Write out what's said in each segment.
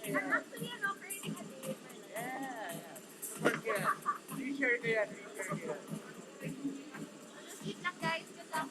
Actually, ano, currently a day in my life. Yeah, yeah. Support ko yan. Reshare ko yan, reshare ko yan. Just keep luck, guys. Good luck.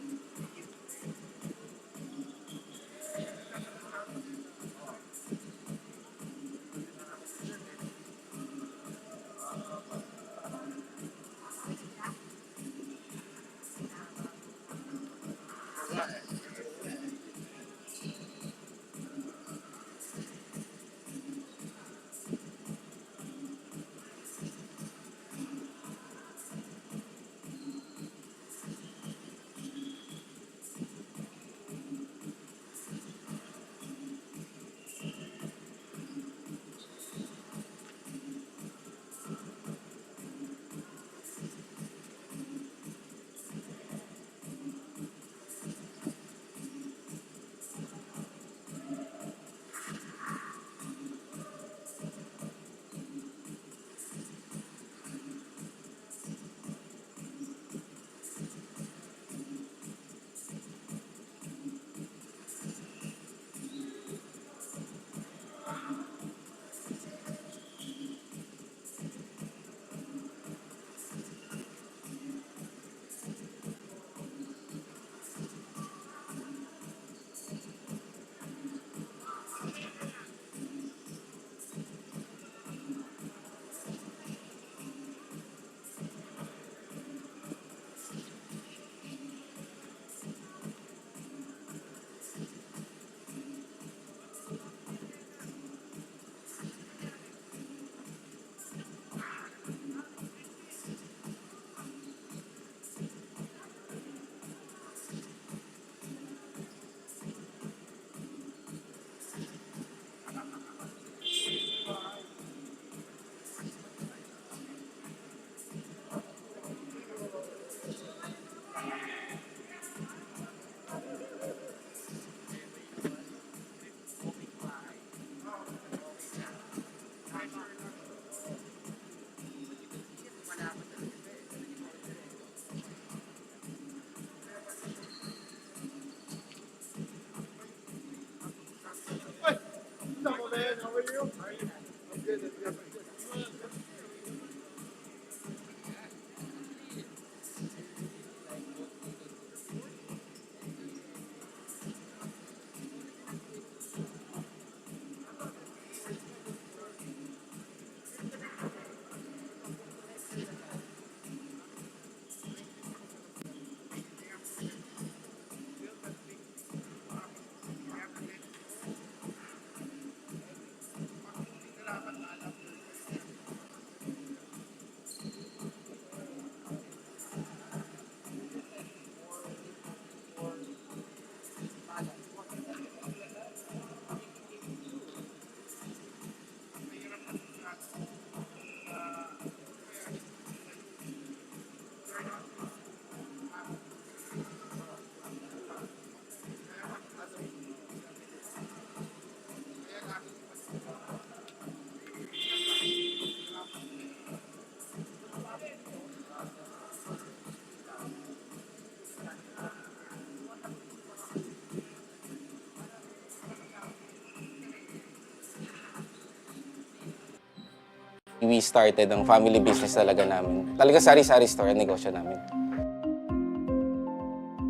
We started ang family business talaga namin. Talaga sari-sari store ang negosyo namin.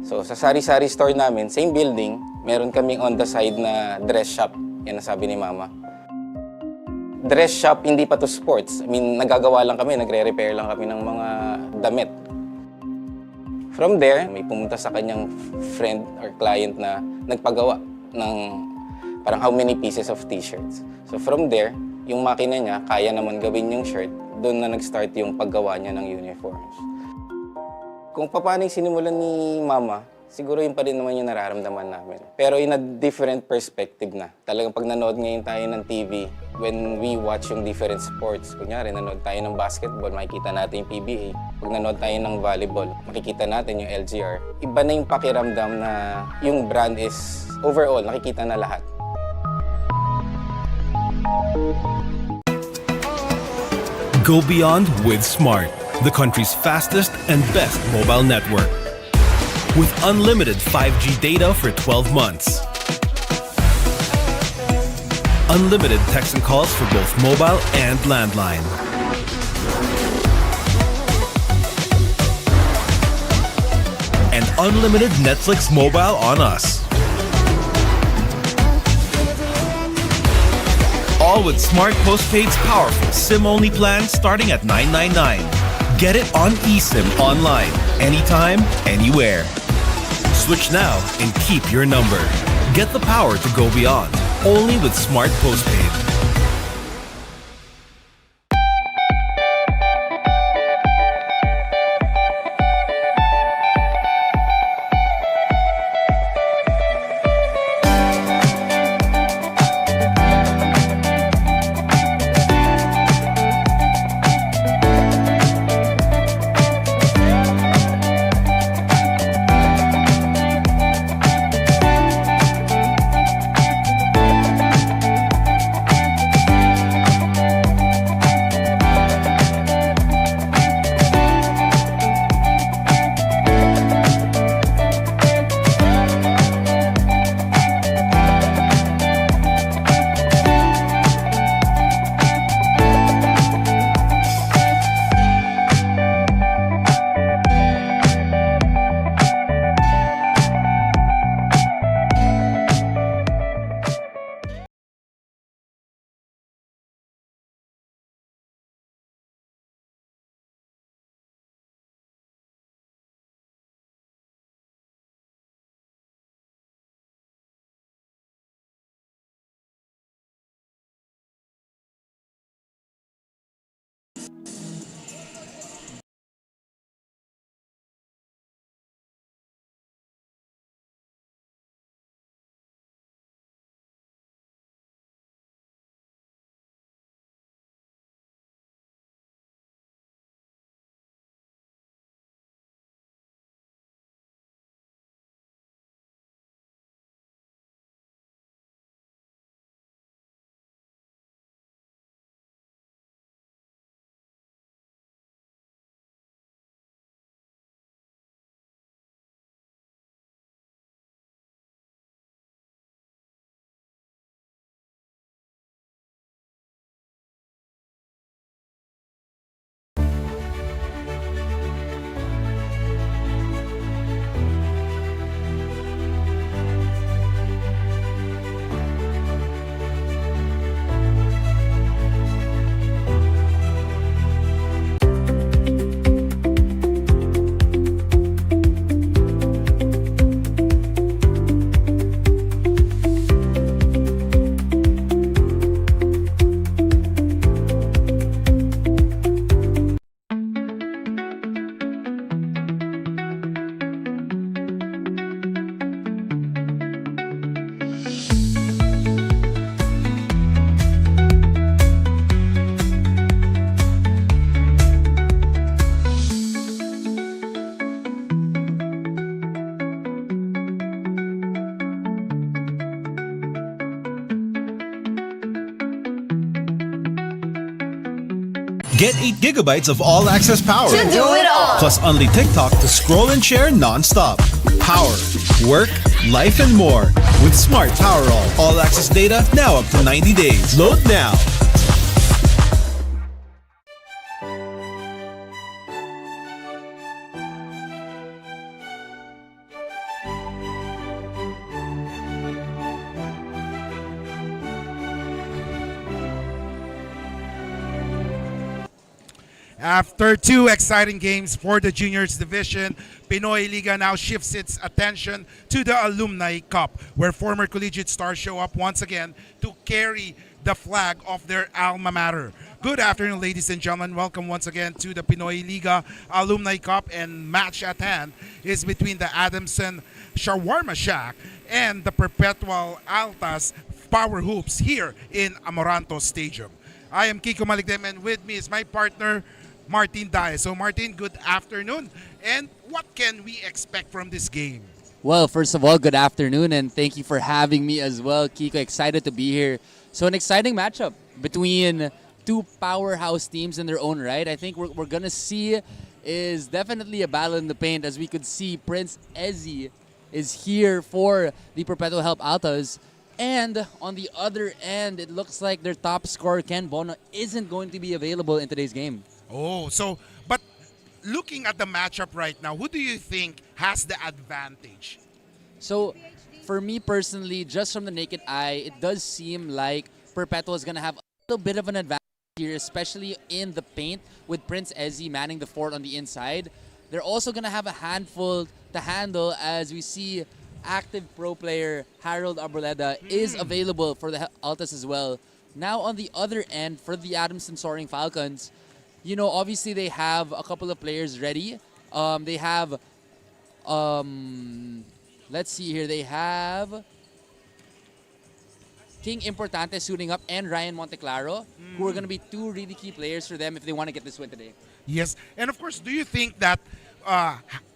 So sa sari-sari store namin, same building, meron kaming on the side na dress shop. Yan ang sabi ni Mama. Dress shop, hindi pa to sports. I mean, nagagawa lang kami, nagre-repair lang kami ng mga damit. From there, may pumunta sa kanyang friend or client na nagpagawa ng parang how many pieces of t-shirts. So from there, yung makina niya, kaya naman gawin yung shirt, doon na nag-start yung paggawa niya ng uniforms. Kung paano yung sinimulan ni Mama, siguro yun pa rin naman yung nararamdaman namin. Pero in a different perspective na. Talagang pag nanood ngayon tayo ng TV, when we watch yung different sports, kunyari nanood tayo ng basketball, makikita natin yung PBA. Pag nanood tayo ng volleyball, makikita natin yung LGR. Iba na yung pakiramdam na yung brand is overall, nakikita na lahat. Go beyond with Smart, the country's fastest and best mobile network. With unlimited 5G data for 12 months. unlimited text and calls for both mobile and landline. And unlimited Netflix mobile on us. All with Smart Postpaid's powerful SIM-only plan starting at $999. Get it on eSIM online, anytime, anywhere. Switch now and keep your number. Get the power to go beyond, only with Smart Postpaid. Get 8 gigabytes of all-access power. To do it all. Plus only TikTok to scroll and share non-stop. Power, work, life, and more. With Smart Power all-access data now up to 90 days. Load now. After 2 exciting games for the juniors division, Pinoy Liga now shifts its attention to the Alumni Cup, where former collegiate stars show up once again to carry the flag of their alma mater. Good afternoon, ladies and gentlemen. Welcome once again to the Pinoy Liga Alumni Cup, and match at hand is between the Adamson Shawarma Shack and the Perpetual Altas Power Hoops here in Amoranto Stadium. I am Kiko Maligdem, and with me is my partner, Martin Diaz. So Martin, good afternoon. And what can we expect from this game? Well, first of all, good afternoon, and thank you for having me as well, Kiko. Excited to be here. So an exciting matchup between two powerhouse teams in their own right. I think we're going to see is definitely a battle in the paint, as we could see Prince Ezzy is here for the Perpetual Help Altas. And on the other end, it looks like their top scorer, Ken Bono, isn't going to be available in today's game. Oh, so, but looking at the matchup right now, who do you think has the advantage? So, for me personally, just from the naked eye, it does seem like Perpetual is going to have a little bit of an advantage here, especially in the paint with Prince Ezzy manning the fort on the inside. They're also going to have a handful to handle as we see active pro player Harold Arboleda is available for the Altas as well. Now on the other end, for the Adamson Soaring Falcons, you know, obviously they have a couple of players ready. They have, let's see here, they have King Importante suiting up and Ryan Monteclaro, who are going to be two really key players for them if they want to get this win today. Yes, and of course, do you think that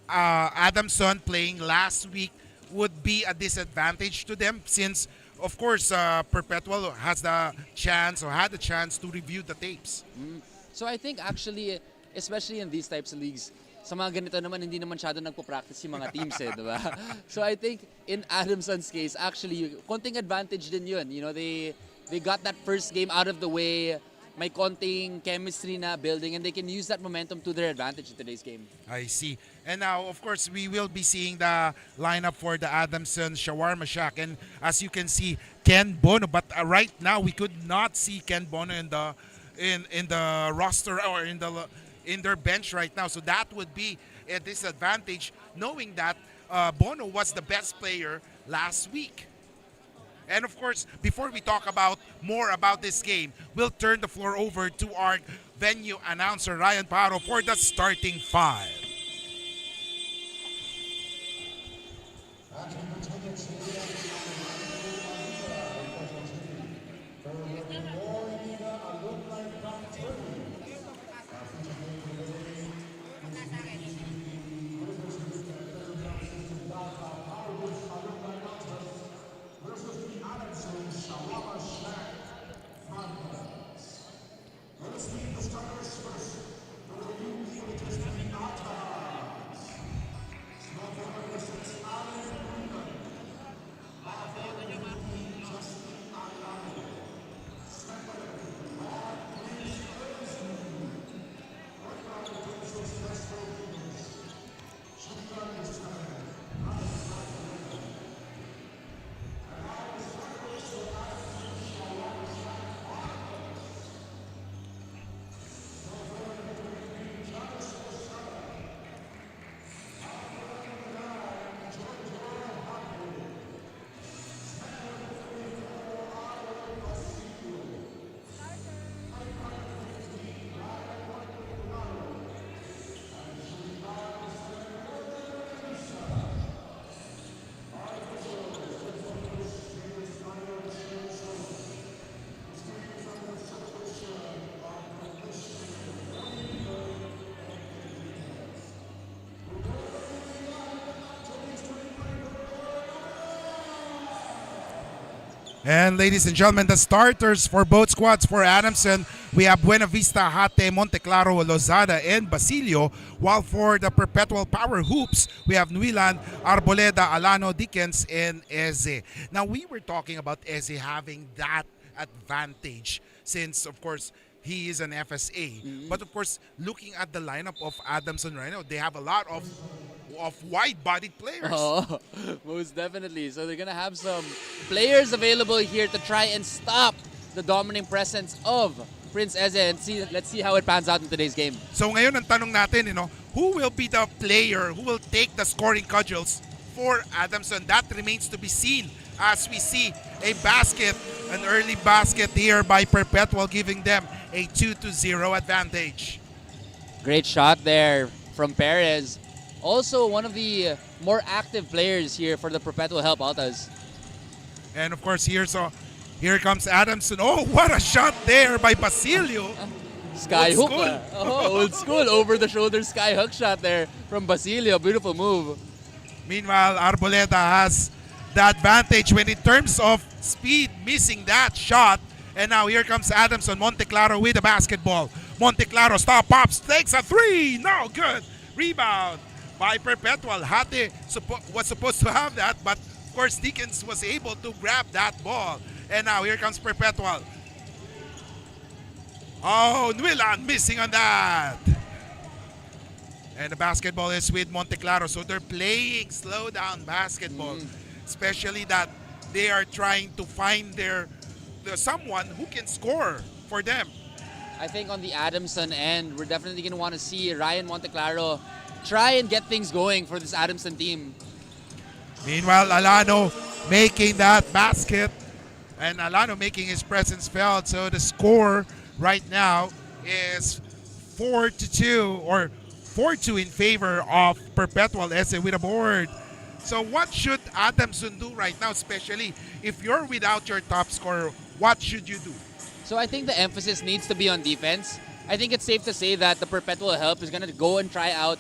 Adamson playing last week would be a disadvantage to them since, of course, Perpetual has the chance or had the chance to review the tapes? So I think actually, especially in these types of leagues, sa mga ganito naman, hindi naman masyado nagpo-practice yung mga teams eh, diba? So I think in Adamson's case, actually, konting advantage din yun. You know, they got that first game out of the way, may konting chemistry na building, and they can use that momentum to their advantage in today's game. I see. And now, of course, we will be seeing the lineup for the Adamson Shawarma Shack. And as you can see, Ken Bono. But right now, we could not see Ken Bono in the roster or in their bench right now. So that would be a disadvantage, knowing that Bono was the best player last week. And of course, before we talk about more about this game, we'll turn the floor over to our venue announcer, Ryan Paro, for the starting five. And ladies and gentlemen, the starters for both squads for Adamson, we have Buena Vista, Hate, Monteclaro, Lozada, and Basilio. While for the Perpetual Power Hoops, we have Nuilan, Arboleda, Alano, Dickens, and Eze. Now, we were talking about Eze having that advantage since, of course, he is an FSA. But of course, looking at the lineup of Adamson right now, they have a lot of wide-bodied players. Oh, most definitely. So they're going to have some players available here to try and stop the dominating presence of Prince Eze. And let's see how it pans out in today's game. So ngayon ang tanong natin, who will be the player who will take the scoring cudgels for Adamson? That remains to be seen as we see a basket, an early basket here by Perpetual, giving them a 2-0 advantage. Great shot there from Perez. Also, one of the more active players here for the Perpetual Help Altas. And of course, here comes Adamson. Oh, what a shot there by Basilio. Sky Old hook. school. Oh, old school. Over the shoulder sky hook shot there from Basilio. Beautiful move. Meanwhile, Arboleda has the advantage when in terms of speed, missing that shot. And now here comes Adamson. Monteclaro with the basketball. Monteclaro stop, pops, takes a three. No good. Rebound by Perpetual. Hate was supposed to have that, but Of course, Dickens was able to grab that ball. And now here comes Perpetual. Oh, Nwilan missing on that. And the basketball is with Monteclaro. So they're playing slow down basketball. Especially that they are trying to find their someone who can score for them. I think on the Adamson end, we're definitely going to want to see Ryan Monteclaro try and get things going for this Adamson team. Meanwhile, Alano making that basket. And Alano making his presence felt. So the score right now is 4-2 or 4-2 in favor of Perpetual Ese with a board. So what should Adamson do right now, especially if you're without your top scorer? What should you do? So I think the emphasis needs to be on defense. I think it's safe to say that the Perpetual Help is going to go and try out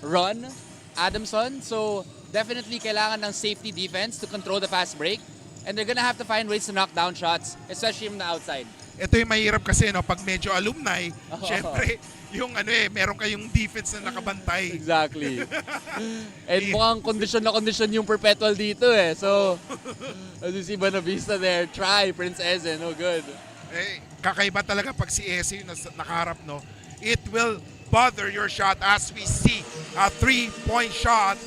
run Adamson. So definitely kailangan ng safety defense to control the fast break. And they're going to have to find ways to knock down shots, especially from the outside. Ito yung mahirap kasi no, pag medyo alumni, syempre, yung meron kayong defense na nakabantay. Exactly. And mukhang kondisyon na kondisyon yung Perpetual dito eh. So, as you see Bonavista there, try Prince Eze, no good. Kakaiba talaga pag si Eze yung nakaharap, no? It will bother your shot as we see a 3-point shot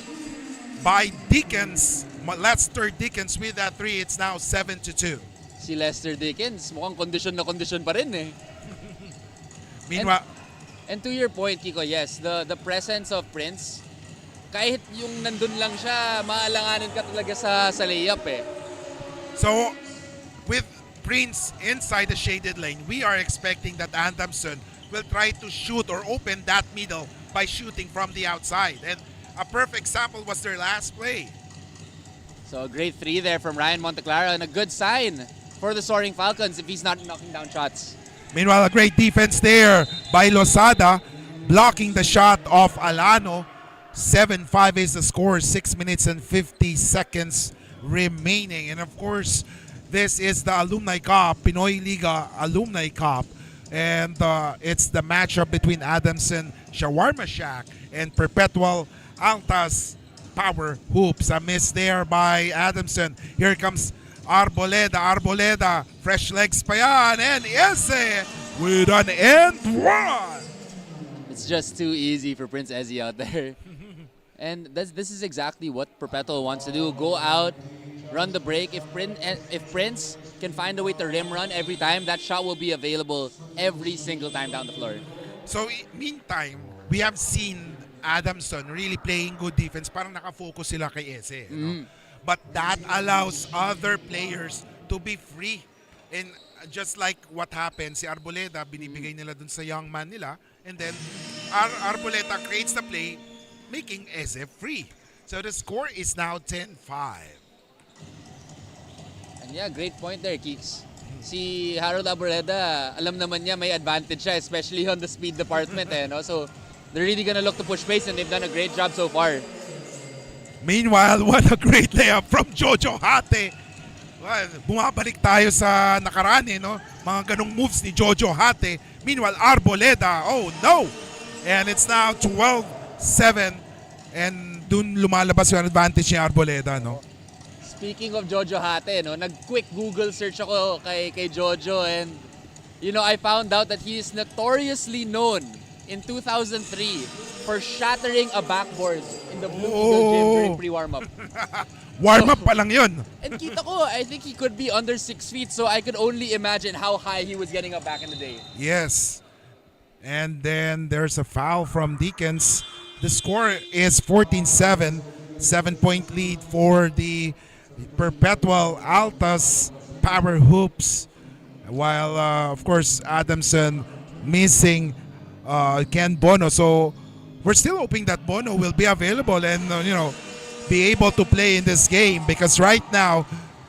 by Dickens. Lester Dickens with that 3. It's now 7-2. Si Lester Dickens, mukhang kondisyon na kondisyon pa rin eh. Meanwhile, and to your point, Kiko, yes, the presence of Prince, kahit yung nandun lang siya, maalanganin ka talaga sa layup eh. so with Prince inside the shaded lane, we are expecting that Adamson will try to shoot or open that middle by shooting from the outside. And a perfect example was their last play. So a great 3 there from Ryan Monteclaro and a good sign for the Soaring Falcons if he's not knocking down shots. Meanwhile, a great defense there by Losada, blocking the shot of Alano. 7-5 is the score, 6 minutes and 50 seconds remaining. And of course, this is the Alumni Cup, Pinoy Liga Alumni Cup. And it's the matchup between Adamson Shawarma Shack and Perpetual Altas Power Hoops. A miss there by Adamson. Here comes Arboleda. Arboleda, fresh legs pa yan. And Ese with an end one. It's just too easy for Prince Eze out there. And this is exactly what Perpetual wants to do. Go out, run the break. If Prince can find a way to rim run every time, that shot will be available every single time down the floor. So, meantime, we have seen Adamson really playing good defense. Parang nakafocus sila kay Ese. No? But that allows other players to be free. And just like what happened, si Arboleda, binibigay nila dun sa young man nila. And then, Arboleda creates the play, making Ese free. So the score is now 10-5. And yeah, great point there, Keeks. Si Harold Arboleda, alam naman niya may advantage siya, especially on the speed department. No? So they're really gonna look to push pace and they've done a great job so far. Meanwhile, what a great layup from Jojo Hate. Well, bumabalik tayo sa nakaraan, no? Mga ganong moves ni Jojo Hate. Meanwhile, Arboleda, oh no! And it's now 12-7. And dun lumalabas yung advantage ni Arboleda, no? Speaking of Jojo Hate, no, nag-quick Google search ako kay Jojo and I found out that he is notoriously known in 2003 for shattering a backboard in the Blue Eagle Gym during pre-warm-up. Warm-up pa lang yun. And kita ko, I think he could be under 6 feet, so I could only imagine how high he was getting up back in the day. Yes. And then there's a foul from Deacons. The score is 14-7. 7-point lead for the Perpetual Altas Power Hoops. While, of course, Adamson missing Ken Bono. So we're still hoping that Bono will be available and, be able to play in this game, because right now,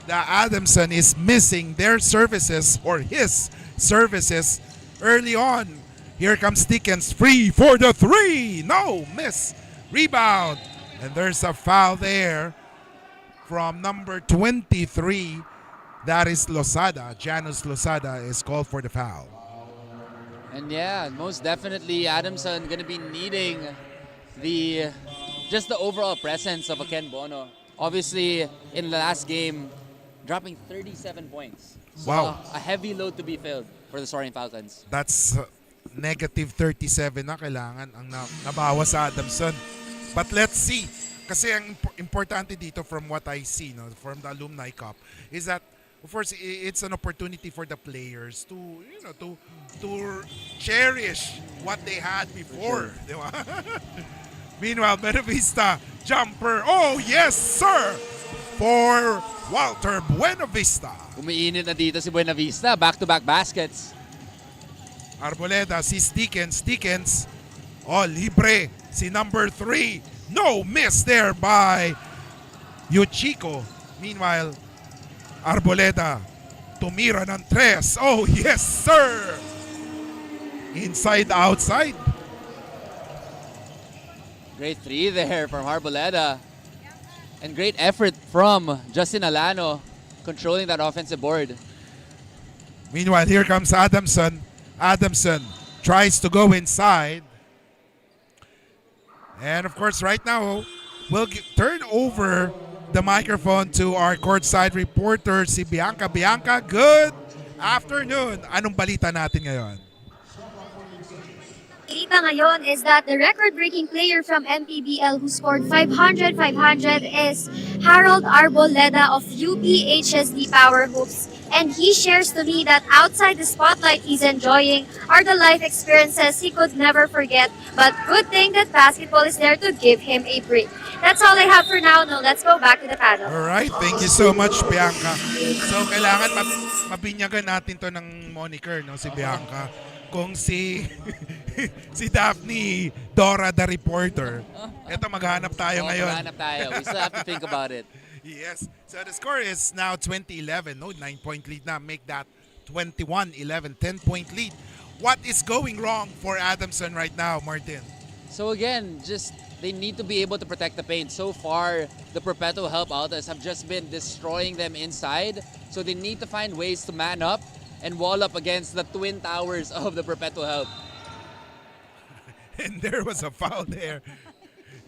the Adamson is missing their services or his services early on. Here comes Dickens, free for the 3. No, miss. Rebound. And there's a foul there from number 23. That is Losada. Janus Losada is called for the foul. And yeah, most definitely Adamson gonna be needing just the overall presence of a Ken Bono. Obviously, in the last game, dropping 37 points. So Wow. a heavy load to be filled for the Soaring Falcons. That's negative 37 na kailangan ang nabawas sa Adamson. But let's see. Kasi ang importante dito from what I see, no, from the Alumni Cup, is that of course it's an opportunity for the players to, you know, to cherish what they had before, di ba? Meanwhile, Buena Vista jumper. Oh, yes, sir. For Walter Buena Vista. Umiinit na dito si Buena Vista. Back-to-back baskets. Arboleda, si Stickens. Oh, libre. Si number 3. No miss there by Yuchiko. Meanwhile, Arboleda tumira ng 3. Oh, yes, sir. Inside, outside. Great 3 there from Arboleda. And great effort from Justin Alano controlling that offensive board. Meanwhile, here comes Adamson. Adamson tries to go inside. And of course, right now, we'll turn over the microphone to our courtside reporter, si Bianca. Bianca, good afternoon. Anong balita natin ngayon? Balita ngayon is that the record-breaking player from MPBL who scored 500 is Harold Arboleda of Uphsd Power Hoops. And he shares to me that outside the spotlight he's enjoying are the life experiences he could never forget. But good thing that basketball is there to give him a break. That's all I have for now. Now let's go back to the panel. Alright, thank you so much, Bianca. So, kailangan mabinyagan natin to ng moniker, no, si Bianca. Kung si si Daphne Dora the reporter. Ito, maghanap tayo ngayon. Maghanap tayo. We still have to think about it. Yes. So the score is now 20-11. No, 9-point lead na. Make that 21-11, 10-point lead. What is going wrong for Adamson right now, Martin? So again, just they need to be able to protect the paint. So far, the Perpetual Help Altas have just been destroying them inside. So they need to find ways to man up and wall up against the twin towers of the Perpetual Help. And there was a foul there.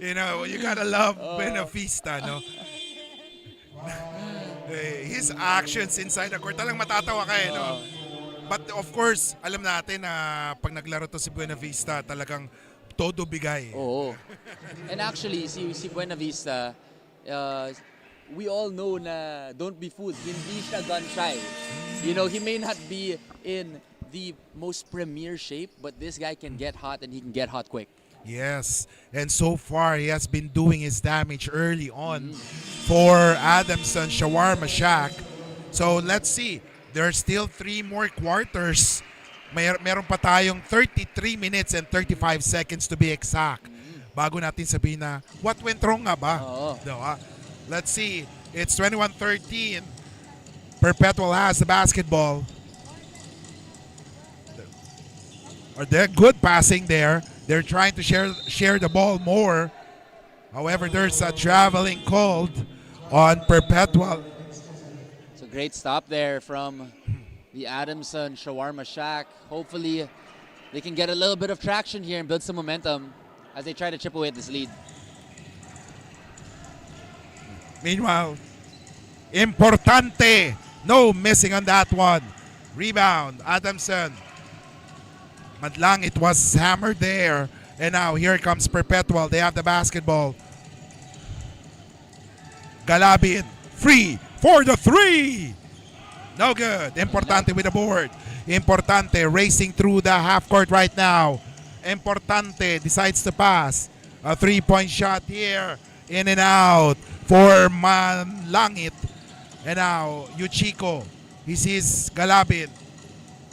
You know, you gotta love Buena Vista, no? His actions inside the court, talagang matatawa ka eh, no? But of course, alam natin na pag naglaro to si Buena Vista, talagang todo bigay. Oo. And actually, si Buena Vista, we all know na don't be fooled, hindi siya gun shy. You know, he may not be in the most premier shape, but this guy can get hot and he can get hot quick. Yes, and so far he has been doing his damage early on for Adamson Shawarma Shack. So let's see. There are still 3 more quarters. Meron pa tayong 33 minutes and 35 seconds to be exact. Bago natin sabihin na what went wrong nga ba? Diba? Let's see. It's 21-13. Perpetual has the basketball. Or they're good passing there. They're trying to share the ball more. However, there's a traveling called on Perpetual. It's a great stop there from the Adamson Shawarma Shack. Hopefully, they can get a little bit of traction here and build some momentum as they try to chip away at this lead. Meanwhile, importante. No missing on that one. Rebound, Adamson. Madlang, it was hammered there. And now here comes Perpetual. They have the basketball. Galabin, free for the 3. No good. Importante with the board. Importante racing through the half court right now. Importante decides to pass. A 3-point shot here. In and out for Manlangit. And now Yuchiko. He sees Galabin.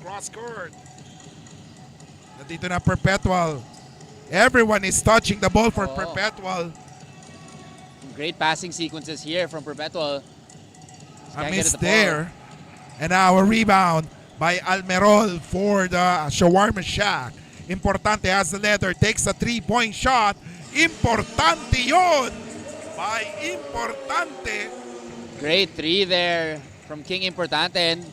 Cross court. Dito na Perpetual. Everyone is touching the ball for Perpetual. Great passing sequences here from Perpetual. A miss there. And now a rebound by Almerol for the Shawarma Shack. Importante has the leather. Takes a 3-point shot. Importante yon by Importante. Great 3 there from King Importante. And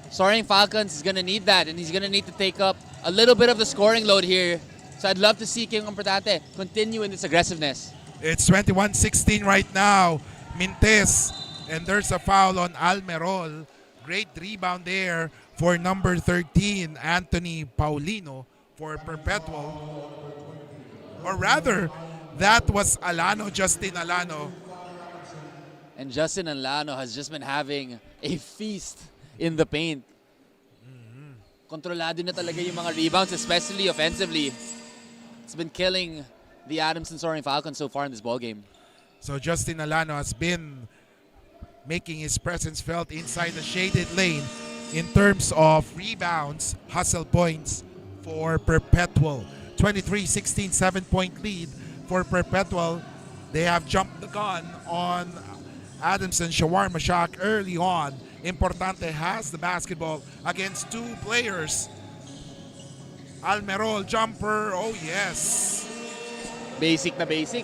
Soaring Falcons is going to need that. And he's going to need to take up a little bit of the scoring load here. So I'd love to see King Importante continue in this aggressiveness. It's 21-16 right now. Mintes. And there's a foul on Almerol. Great rebound there for number 13, Anthony Paulino for Perpetual. Or rather, that was Alano, Justin Alano. And Justin Alano has just been having a feast in the paint. Kontrolado na talaga yung mga rebounds, especially offensively. It's been killing the Adamson Soaring Falcons so far in this ballgame. So Justin Alano has been making his presence felt inside the shaded lane in terms of rebounds, hustle points for Perpetual. 23-16, 7-point lead for Perpetual. They have jumped the gun on Adamson Shawarma Shack early on. Importante has the basketball against two players. Almerol jumper, oh yes. Basic na basic.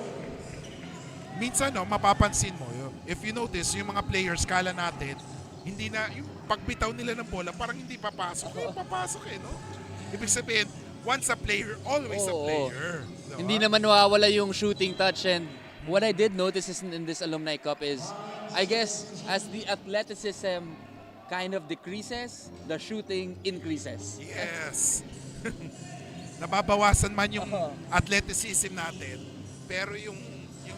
Minsan no, mapapansin mo, if you notice, yung mga players, kala natin, hindi na, yung pagbitaw nila ng bola, parang hindi papasok. Pero papasok no? Ibig sabihin, once a player, always a player. Diba? Hindi naman nawawala yung shooting touch. And what I did notice is in this Alumni Cup is, I guess, as the athleticism kind of decreases, the shooting increases. Yes. Nababawasan man yung athleticism natin, pero yung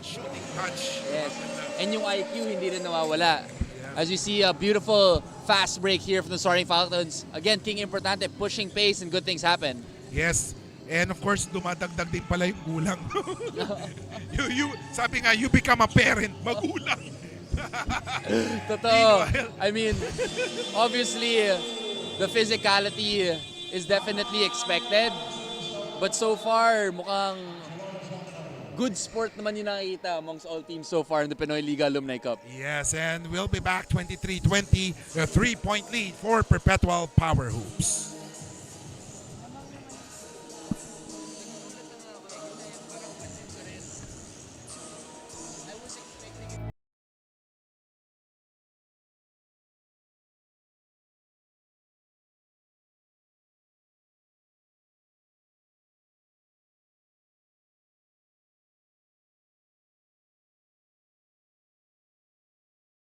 shooting touch. Yes. And yung IQ hindi rin nawawala. As you see, a beautiful fast break here from the Soaring Falcons. Again, King Importante pushing pace and good things happen. Yes. And of course, dumadagdag din pala yung gulang. Sabi nga, you become a parent, magulang. Totoo. I mean, obviously, the physicality is definitely expected. But so far, mukhang good sport naman yung nakikita amongst all teams so far in the Pinoy Liga Alumni Cup. Yes, and we'll be back 23-20, a 3-point lead for Perpetual Power Hoops.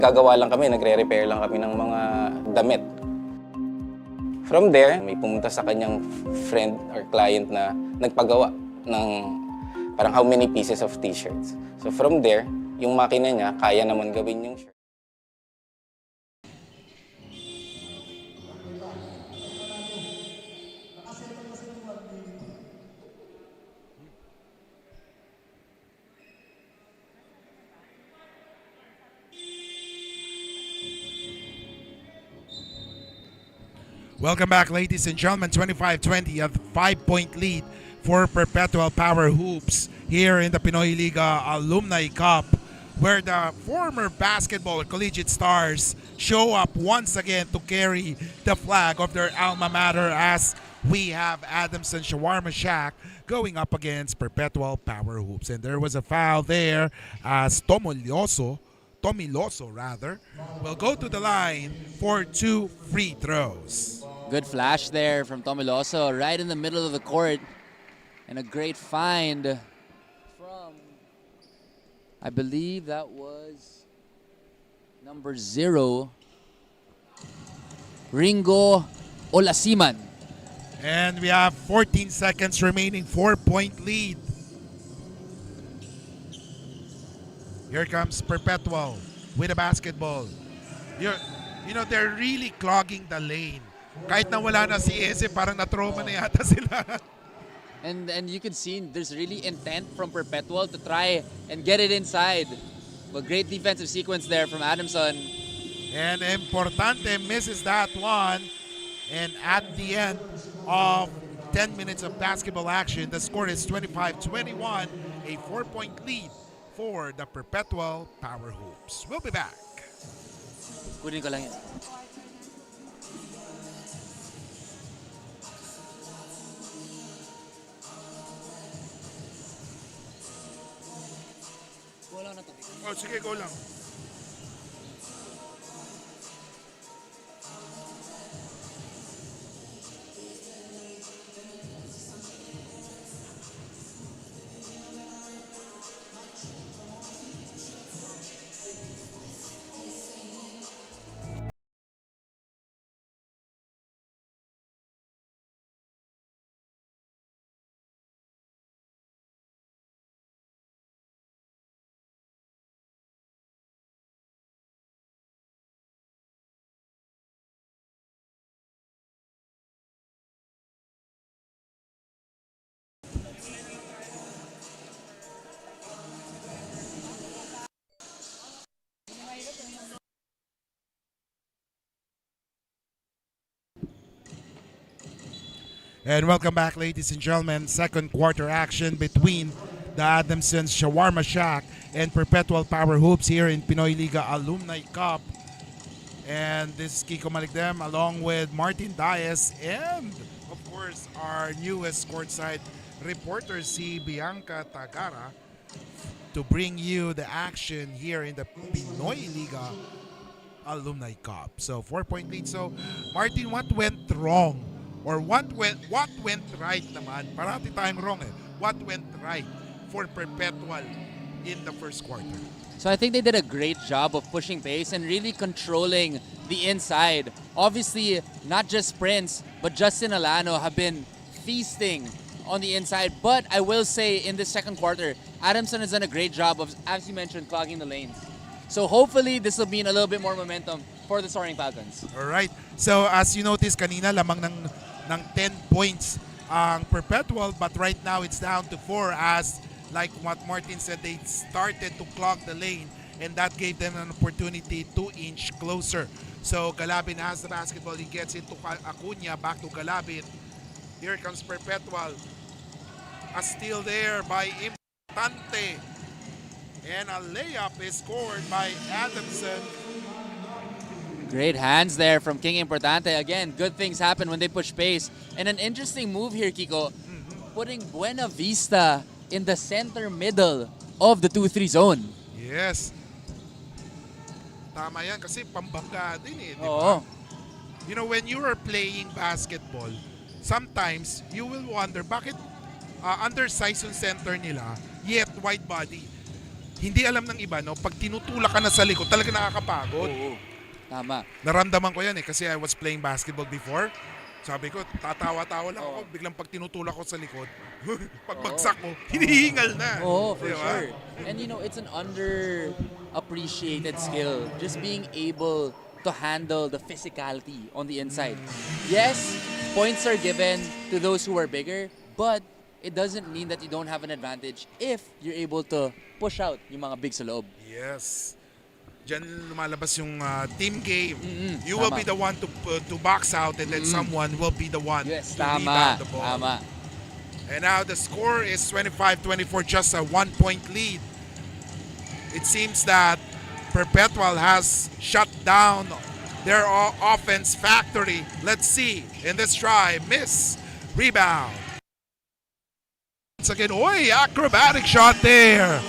Gagawa lang kami, nagre-repair lang kami ng mga damit. From there, may pumunta sa kanyang friend or client na nagpagawa ng parang how many pieces of t-shirts. So from there, yung makina niya, kaya naman gawin yung shirt. Welcome back, ladies and gentlemen. 25-20, a 5-point lead for Perpetual Power Hoops here in the Pinoy Liga Alumni Cup, where the former basketball collegiate stars show up once again to carry the flag of their alma mater, as we have Adamson Shawarma Shack going up against Perpetual Power Hoops. And there was a foul there as Tomiloso will go to the line for 2 free throws. Good flash there from Tomiloso right in the middle of the court. And a great find from, I believe that was number 0, Ringo Olasiman. And we have 14 seconds remaining, 4-point lead. Here comes Perpetual with a basketball. You know, they're really clogging the lane. Kahit na wala na si Eze, parang na-trauma na yata sila. And you can see there's really intent from Perpetual to try and get it inside. But great defensive sequence there from Adamson. And Importante misses that one. And at the end of 10 minutes of basketball action, the score is 25-21, a 4-point lead for the Perpetual Power Hoops. We'll be back. Kunin ko lang yan. Oh, sige, go lang. And welcome back, ladies and gentlemen. Second quarter action between the Adamson's Shawarma Shack and Perpetual Power Hoops here in Pinoy Liga Alumni Cup. And this is Kiko Maligdem along with Martin Diaz and, of course, our newest courtside reporter, si Bianca Tagara, to bring you the action here in the Pinoy Liga Alumni Cup. So 4-point lead. So Martin, what went wrong? Or what went right naman? Parati tayong wrong eh. What went right for Perpetual in the first quarter? So I think they did a great job of pushing pace and really controlling the inside. Obviously, not just Prince, but Justin Alano have been feasting on the inside. But I will say in the second quarter, Adamson has done a great job of, as you mentioned, clogging the lanes. So hopefully this will mean a little bit more momentum for the Soaring Falcons. Alright. So as you notice kanina, lamang ng 10 points ang Perpetual, but right now it's down to 4 as like what Martin said, they started to clog the lane and that gave them an opportunity to inch closer. So Galabin has the basketball, he gets it to Acuna, back to Galabin. Here comes Perpetual. A steal there by Importante. And a layup is scored by Adamson. Great hands there from King Importante. Again, good things happen when they push pace. And an interesting move here, Kiko, putting Buena Vista in the center middle of the 2-3 zone. Yes. Tama yan kasi pambangga din eh, di Oo. ba? You know, when you are playing basketball, sometimes you will wonder bakit undersized yung center nila, yet wide body. Hindi alam ng iba, no? Pag tinutulak ka na sa likod, talaga nakakapagod. Oo. Tama. Naramdaman ko yan eh kasi I was playing basketball before. Sabi ko, tatawa-tawa lang ako. Biglang pag tinutulak ko sa likod, pagbagsak ko, hinihingal na. Oh, for Di ba? sure. And you know, it's an underappreciated skill. Just being able to handle the physicality on the inside. Yes, points are given to those who are bigger, but it doesn't mean that you don't have an advantage if you're able to push out yung mga big sa loob. Yes. Diyan lumalabas yung team game. You Tama. will be the one to box out and then someone will be the one Yes, to tama. rebound the ball. Tama. And now the score is 25-24, just a 1-point lead. It seems that Perpetual has shut down their offense factory. Let's see in this try. Miss. Rebound. Once again, acrobatic shot there.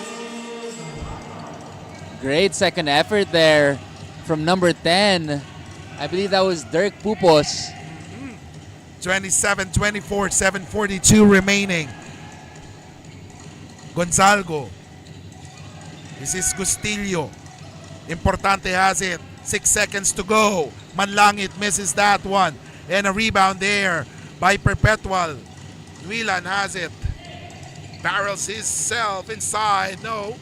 Great second effort there from number 10. I believe that was Dirk Pupos. 27-24, 7:42 remaining. Gonzalgo. This is Gustillo. Importante has it. 6 seconds to go. Manlangit misses that one. And a rebound there by Perpetual. Wilan has it. Barrels himself inside. No.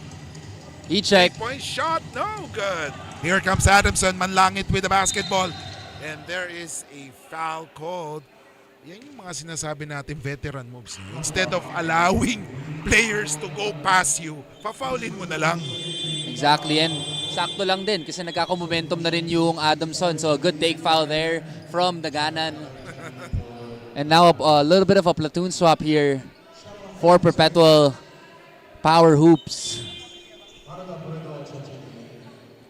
E-check. 3-point shot. No good. Here comes Adamson. Manlangit with the basketball. And there is a foul called. Yan yung mga sinasabi natin veteran moves. Instead of allowing players to go past you, pa-foulin mo na lang. Exactly, and sakto lang din kasi nagkaka-momentum na rin yung Adamson. So a good take foul there from Daganan. And now a little bit of a platoon swap here for Perpetual Power Hoops.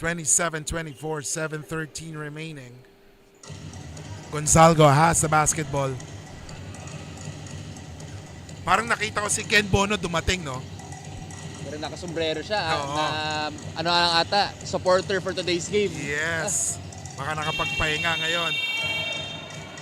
27-24, 7:13 remaining. Gonzalgo has the basketball. Parang nakita ko si Ken Bono dumating, no? Pero nakasombrero siya. Oo. Ano lang ata, supporter for today's game. Yes. Baka nakapagpahinga ngayon.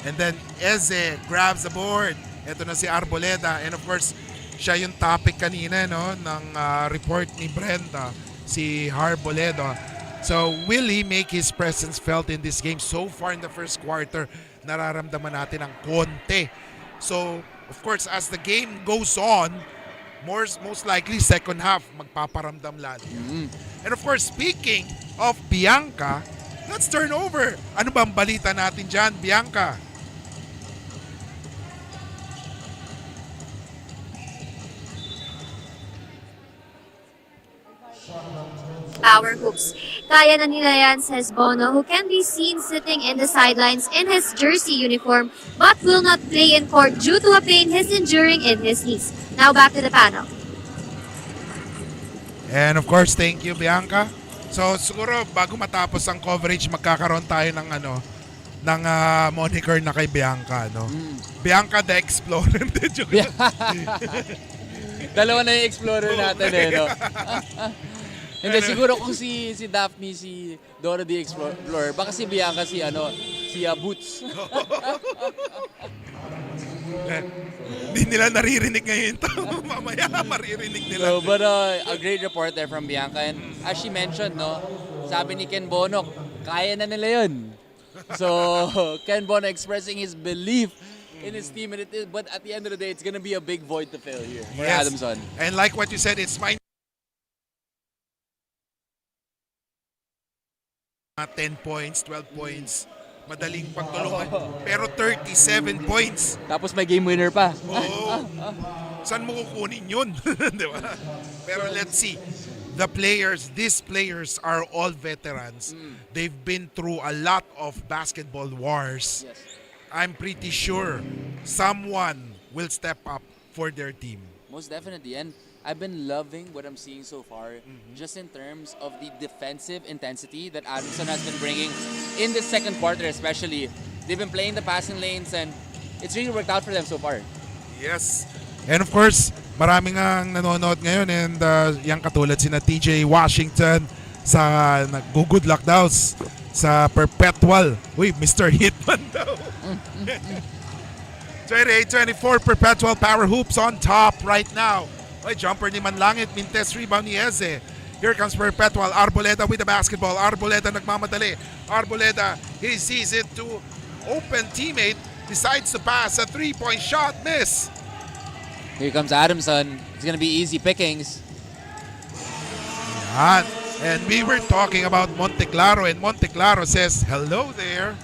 And then Eze grabs the board. Ito na si Arboleda. And of course, siya yung topic kanina, no, ng report ni Brenda, si Arboleda. So, will he make his presence felt in this game? So far in the first quarter, nararamdaman natin ang konti. So, of course, as the game goes on, most likely second half, magpaparamdam lalo. And of course, speaking of Bianca, let's turn over. Ano bang balita natin dyan, Bianca? Power Hoops. Kaya na nila yan, says Bono, who can be seen sitting in the sidelines in his jersey uniform but will not play in court due to a pain he's enduring in his knees. Now back to the panel. And of course, thank you, Bianca. So siguro bago matapos ang coverage, magkakaroon tayo ng ng moniker na kay Bianca, no? Bianca the Explorer. Dalawa na yung explorer natin eh, no? Hindi, siguro kung si Daphne, si Dora the Explorer, baka si Bianca si Boots. Hindi nila naririnig ngayon ito. Mamaya maririnig nila. So, but a great report there from Bianca. And as she mentioned, no, sabi ni Ken Bono, kaya na nila yun. So, Ken Bono expressing his belief in his team, but at the end of the day, it's gonna be a big void to fill here for Adamson. And like what you said, it's fine. 10 points, 12 points, madaling pagtulungan. Pero 37 points. Tapos may game winner pa. Oo. Saan mo kukunin yun? Di ba? Pero let's see. These players are all veterans. They've been through a lot of basketball wars. Yes. I'm pretty sure someone will step up for their team. Most definitely. And I've been loving what I'm seeing so far, just in terms of the defensive intensity that Adamson has been bringing in the second quarter especially. They've been playing the passing lanes and it's really worked out for them so far. Yes. And of course, maraming ang nanonood ngayon and yung katulad sina TJ Washington sa nag-good luck daw sa Perpetual. Uy, Mr. Hitman daw. 28-24 Perpetual Power Hoops on top right now. Oy, jumper ni Manlangit, Mintes rebound ni Eze. Here comes Perpetual. Arboleda with the basketball. Arboleda nagmamadali. Arboleda, he sees it to open teammate. Decides to pass a three-point shot. Miss. Here comes Adamson. It's gonna be easy pickings. Yan. And we were talking about Monteclaro, and Monteclaro says, hello there.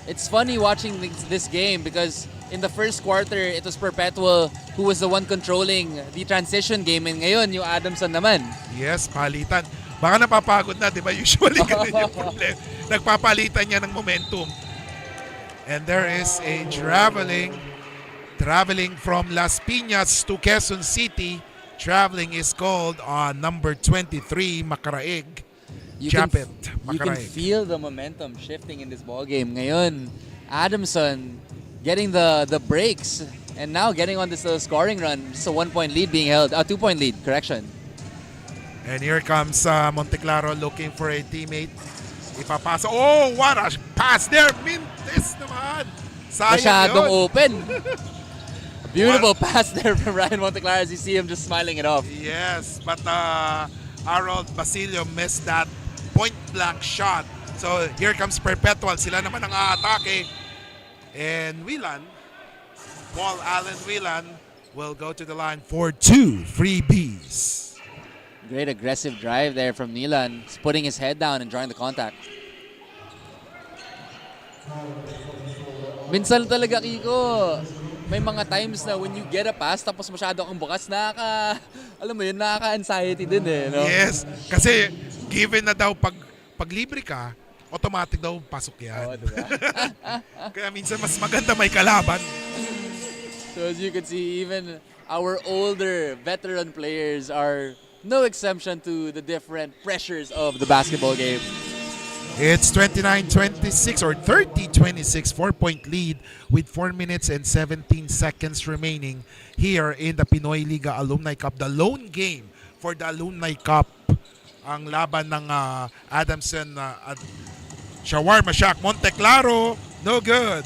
It's funny watching this game because in the first quarter, it was Perpetual who was the one controlling the transition game, and ngayon yung Adamson naman. Yes, palitan. Baka napapagod na, di ba? Usually ganun yung problem. Nagpapalitan niya ng momentum. And there is a traveling from Las Piñas to Quezon City. Traveling is called on number 23, Macaraig. You can Macaraig. feel the momentum shifting in this ball game. Ngayon, Adamson getting the breaks and now getting on this little scoring run. Just a 1-point lead being held. A 2-point lead, correction. And here comes Monteclaro looking for a teammate. Ipapasa. Oh, what a pass there. Mintes naman. Sayang Masyadong yun. open. Beautiful pass there from Ryan Monteclaro as you see him just smiling it off. Yes, but Harold Basilio missed that point-blank shot. So here comes Perpetual. Sila naman ang aatake. And Paul Allen Whelan will go to the line for 2 freebies. Great aggressive drive there from Nilan. He's putting his head down and drawing the contact. Minsan talaga, Kiko, may mga times na when you get a pass tapos masyado kang bukas, nakaka-anxiety din eh. No? Yes, kasi given na daw pag libre ka, automatic daw pasok yan. Oo, diba? Kaya minsan mas maganda may kalaban. So as you can see, even our older veteran players are no exemption to the different pressures of the basketball game. It's 29-26 or 30-26, 4-point lead with 4 minutes and 17 seconds remaining here in the Pinoy Liga Alumni Cup. The lone game for the Alumni Cup, ang laban ng Adamson at Shawarma Shack. Monteclaro, no good.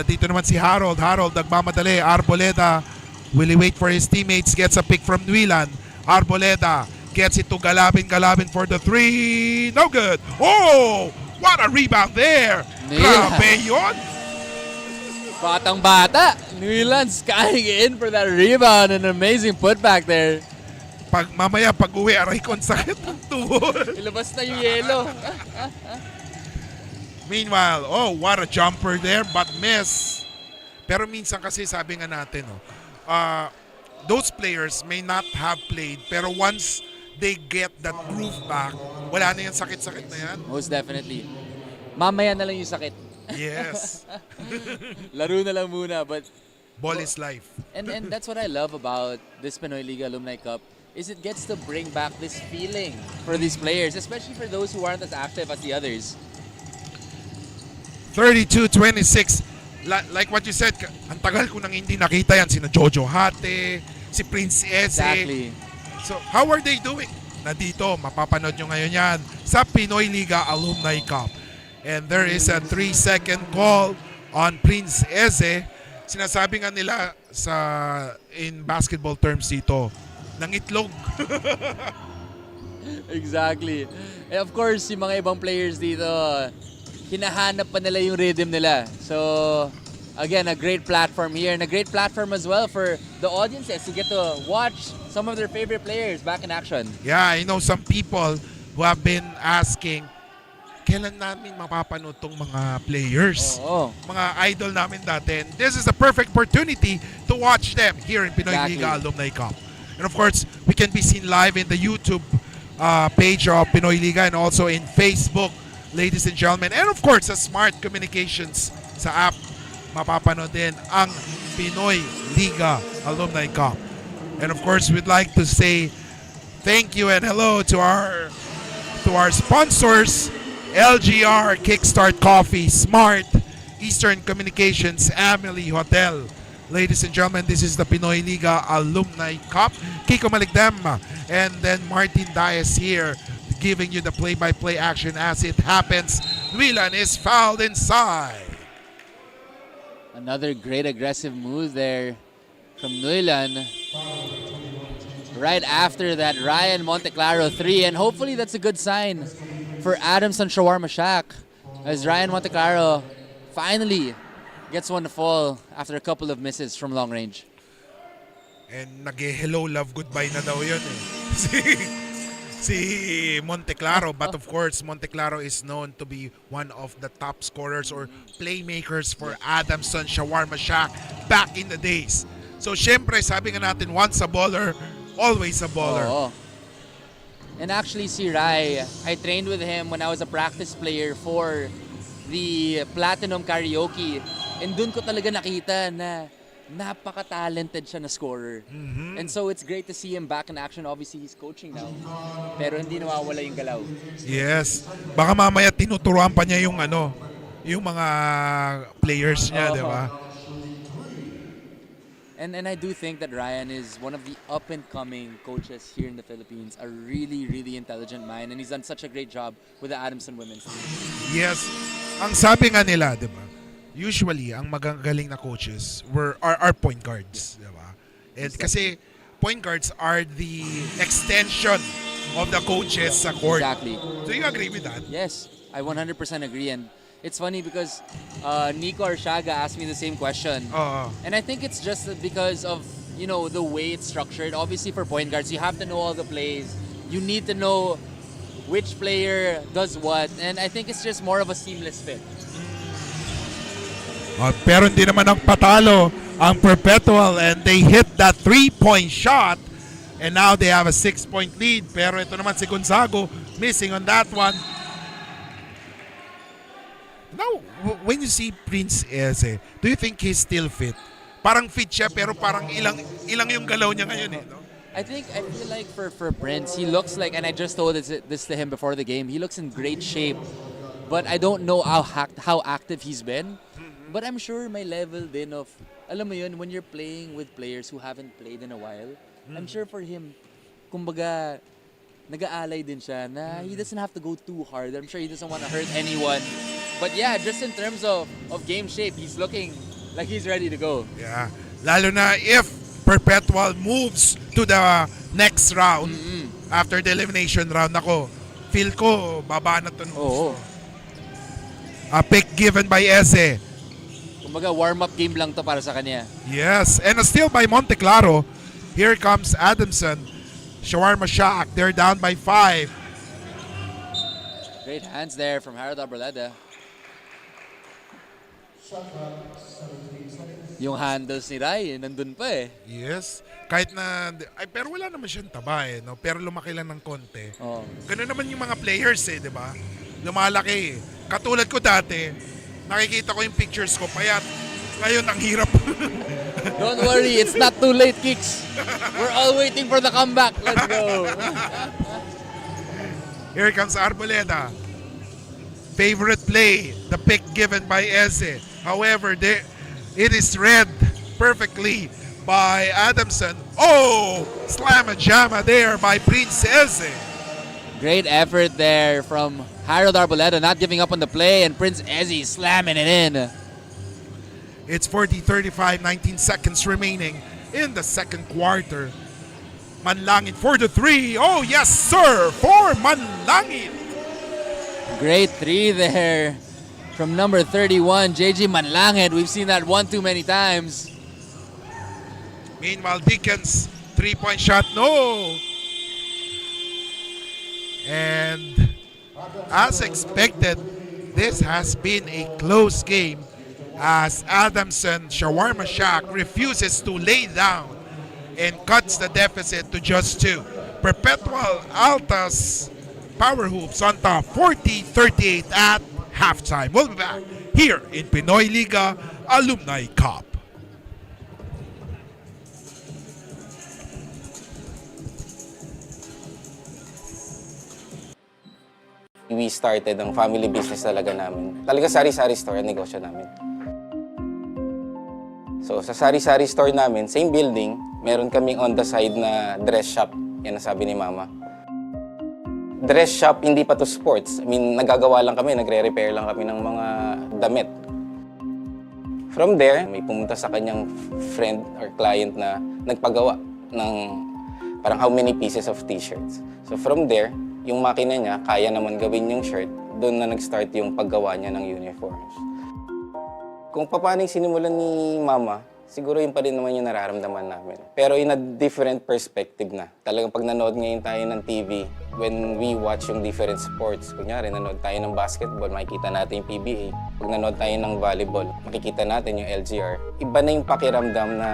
Dito naman si Harold. Harold nagmamadali. Arboleda will he wait for his teammates. Gets a pick from Nuilan. Arboleda gets it to Galabin for the 3. No good. Oh, what a rebound there. Grabe yun. Batang-bata. Nuilan skying in for that rebound. An amazing putback there. Mamaya pag-uwi, aray ko, ang sakit ng tuhod. Ilabas na yung yelo. Meanwhile, oh, what a jumper there, but miss. Pero minsan kasi sabi nga natin, those players may not have played, pero once they get that groove back, wala na yung sakit-sakit na yan. Most definitely. Mamaya na lang yung sakit. Yes. Laro na lang muna. But Ball is life. and that's what I love about this Pinoy Liga Alumni Cup is it gets to bring back this feeling for these players, especially for those who aren't as active as the others. 32-26. Like what you said, ang tagal ko nang hindi nakita yan. Sina Jojo Hate, si Prince Eze. Exactly. So, how are they doing? Nandito, mapapanood nyo ngayon yan sa Pinoy Liga Alumni Cup. And there is a 3-second call on Prince Eze. Sinasabi nga nila in basketball terms dito, ng itlog. Exactly. And of course, yung mga ibang players dito, hinahanap pa nila yung rhythm nila. So, again, a great platform here and a great platform as well for the audiences to get to watch some of their favorite players back in action. Yeah, I know some people who have been asking, kailan namin mapapanood tong mga players? Oo. Mga idol namin dati. And this is the perfect opportunity to watch them here in Pinoy Exactly. Liga Alumni Cup. And of course, we can be seen live in the YouTube page of Pinoy Liga and also in Facebook, ladies and gentlemen. And of course, sa Smart Communications sa app, mapapanood din ang Pinoy Liga Alumni Cup. And of course, we'd like to say thank you and hello to our sponsors, LGR, Kickstart Coffee, Smart, Eastern Communications, Amelie Hotel. Ladies and gentlemen, this is the Pinoy Liga Alumni Cup. Kiko Maligdem and then Martin Dias here giving you the play-by-play action as it happens. Nuilan is fouled inside. Another great aggressive move there from Nuilan. Right after that, Ryan Monteclaro 3. And hopefully that's a good sign for Adamson Shawarma Shack as Ryan Monteclaro finally gets one to fall after a couple of misses from long range. And nag-hello, love, goodbye na daw yun eh. si Monteclaro. But of course, Monteclaro is known to be one of the top scorers or playmakers for Adamson Shawarma Shack back in the days. So syempre, sabi nga natin, once a baller, always a baller. Oo. And actually si Rai, I trained with him when I was a practice player for the Platinum Karaoke. And dun ko talaga nakita na napaka-talented siya na scorer. And so it's great to see him back in action. Obviously, he's coaching now. Pero hindi nawawala yung galaw. Yes. Baka mamaya tinuturuan pa niya yung yung mga players niya, di ba? And I do think that Ryan is one of the up-and-coming coaches here in the Philippines. A really, really intelligent mind. And he's done such a great job with the Adamson women's team. Yes. Ang sabi nga nila, di ba? Usually, ang magagaling na coaches are point guards, di ba? And kasi point guards are the extension of the coaches sa court. Exactly. Do you agree with that? Yes, I 100% agree. And it's funny because Nico Arshaga asked me the same question. And I think it's just because of, you know, the way it's structured. Obviously, for point guards, you have to know all the plays. You need to know which player does what. And I think it's just more of a seamless fit. Pero hindi naman ang patalo ang Perpetual and they hit that 3-point shot and now they have a 6-point lead. Pero ito naman si Gonzago missing on that one. Now, when you see Prince Eze, do you think he's still fit? Parang fit siya pero parang ilang yung galaw niya ngayon eh. No? I feel like for Prince, he looks like, and I just told this to him before the game, he looks in great shape. But I don't know how active he's been. But I'm sure may level din of, alam mo yun, when you're playing with players who haven't played in a while, I'm sure for him, kumbaga, nag-aalay din siya na he doesn't have to go too hard. I'm sure he doesn't want to hurt anyone. But yeah, just in terms of game shape, he's looking like he's ready to go. Yeah. Lalo na if Perpetual moves to the next round after the elimination round. Ako, feel ko, baba na to. Oo. A pick given by Eze. Kumbaga, warm-up game lang to para sa kanya. Yes, and a steal by Monteclaro. Here comes Adamson. Shawarma Shack, they're down by 5. Great hands there from Harold Arboleda. Yung handles ni Rai, nandun pa eh. Yes. Kahit na, ay, pero wala naman siyang taba eh, no? Pero lumaki lang ng konti. Oh. Ganun naman yung mga players eh, di ba? Lumalaki eh. Katulad ko dati, nakikita ko yung pictures ko, payat. Ngayon, ang hirap. Don't worry, it's not too late, Kicks. We're all waiting for the comeback. Let's go. Here comes Arboleda. Favorite play, the pick given by Eze. However, it is read perfectly by Adamson. Oh! Slam and jamma there by Prince Eze. Great effort there from Harold Arboleda, not giving up on the play, and Prince Eze slamming it in. It's 40-35, 19 seconds remaining in the second quarter. Manlangit for the three. Oh, yes, sir, for Manlangit. Great three there from number 31, JJ Manlangit. We've seen that one too many times. Meanwhile, Dickens, three-point shot, no. And as expected, this has been a close game as Adamson Shawarma Shack refuses to lay down and cuts the deficit to just 2. Perpetual Altas Power Hoops on top 40-38 at halftime. We'll be back here in Pinoy Liga Alumni Cup. We started ang family business talaga namin. Talaga sari-sari store ang negosyo namin. So sa sari-sari store namin, same building, meron kaming on the side na dress shop. Yan ang sabi ni Mama. Dress shop, hindi pa to sports. I mean, nagagawa lang kami, nagre-repair lang kami ng mga damit. From there, may pumunta sa kanyang friend or client na nagpagawa ng parang how many pieces of t-shirts. So from there, yung makina niya, kaya naman gawin yung shirt, doon na nag-start yung paggawa niya ng uniforms. Kung paano yung sinimulan ni Mama, siguro yun pa rin naman yung nararamdaman namin. Pero in a different perspective na. Talagang pag nanood ngayon tayo ng TV, when we watch yung different sports, kunyari nanood tayo ng basketball, makikita natin yung PBA. Pag nanood tayo ng volleyball, makikita natin yung LGR. Iba na yung pakiramdam na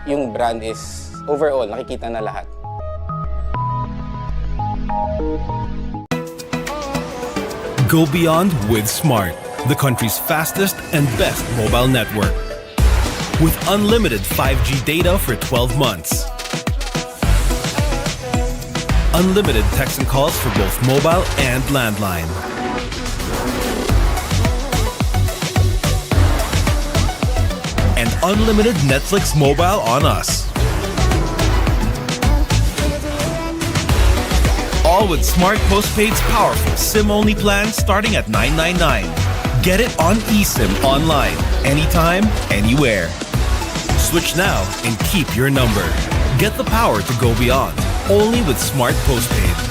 yung brand is overall, nakikita na lahat. Go beyond with Smart, the country's fastest and best mobile network. With unlimited 5G data for 12 months. Unlimited text and calls for both mobile and landline. And unlimited Netflix mobile on us. All with Smart Postpaid's powerful SIM-only plan starting at $9.99. Get it on eSIM online, anytime, anywhere. Switch now and keep your number. Get the power to go beyond, only with Smart Postpaid.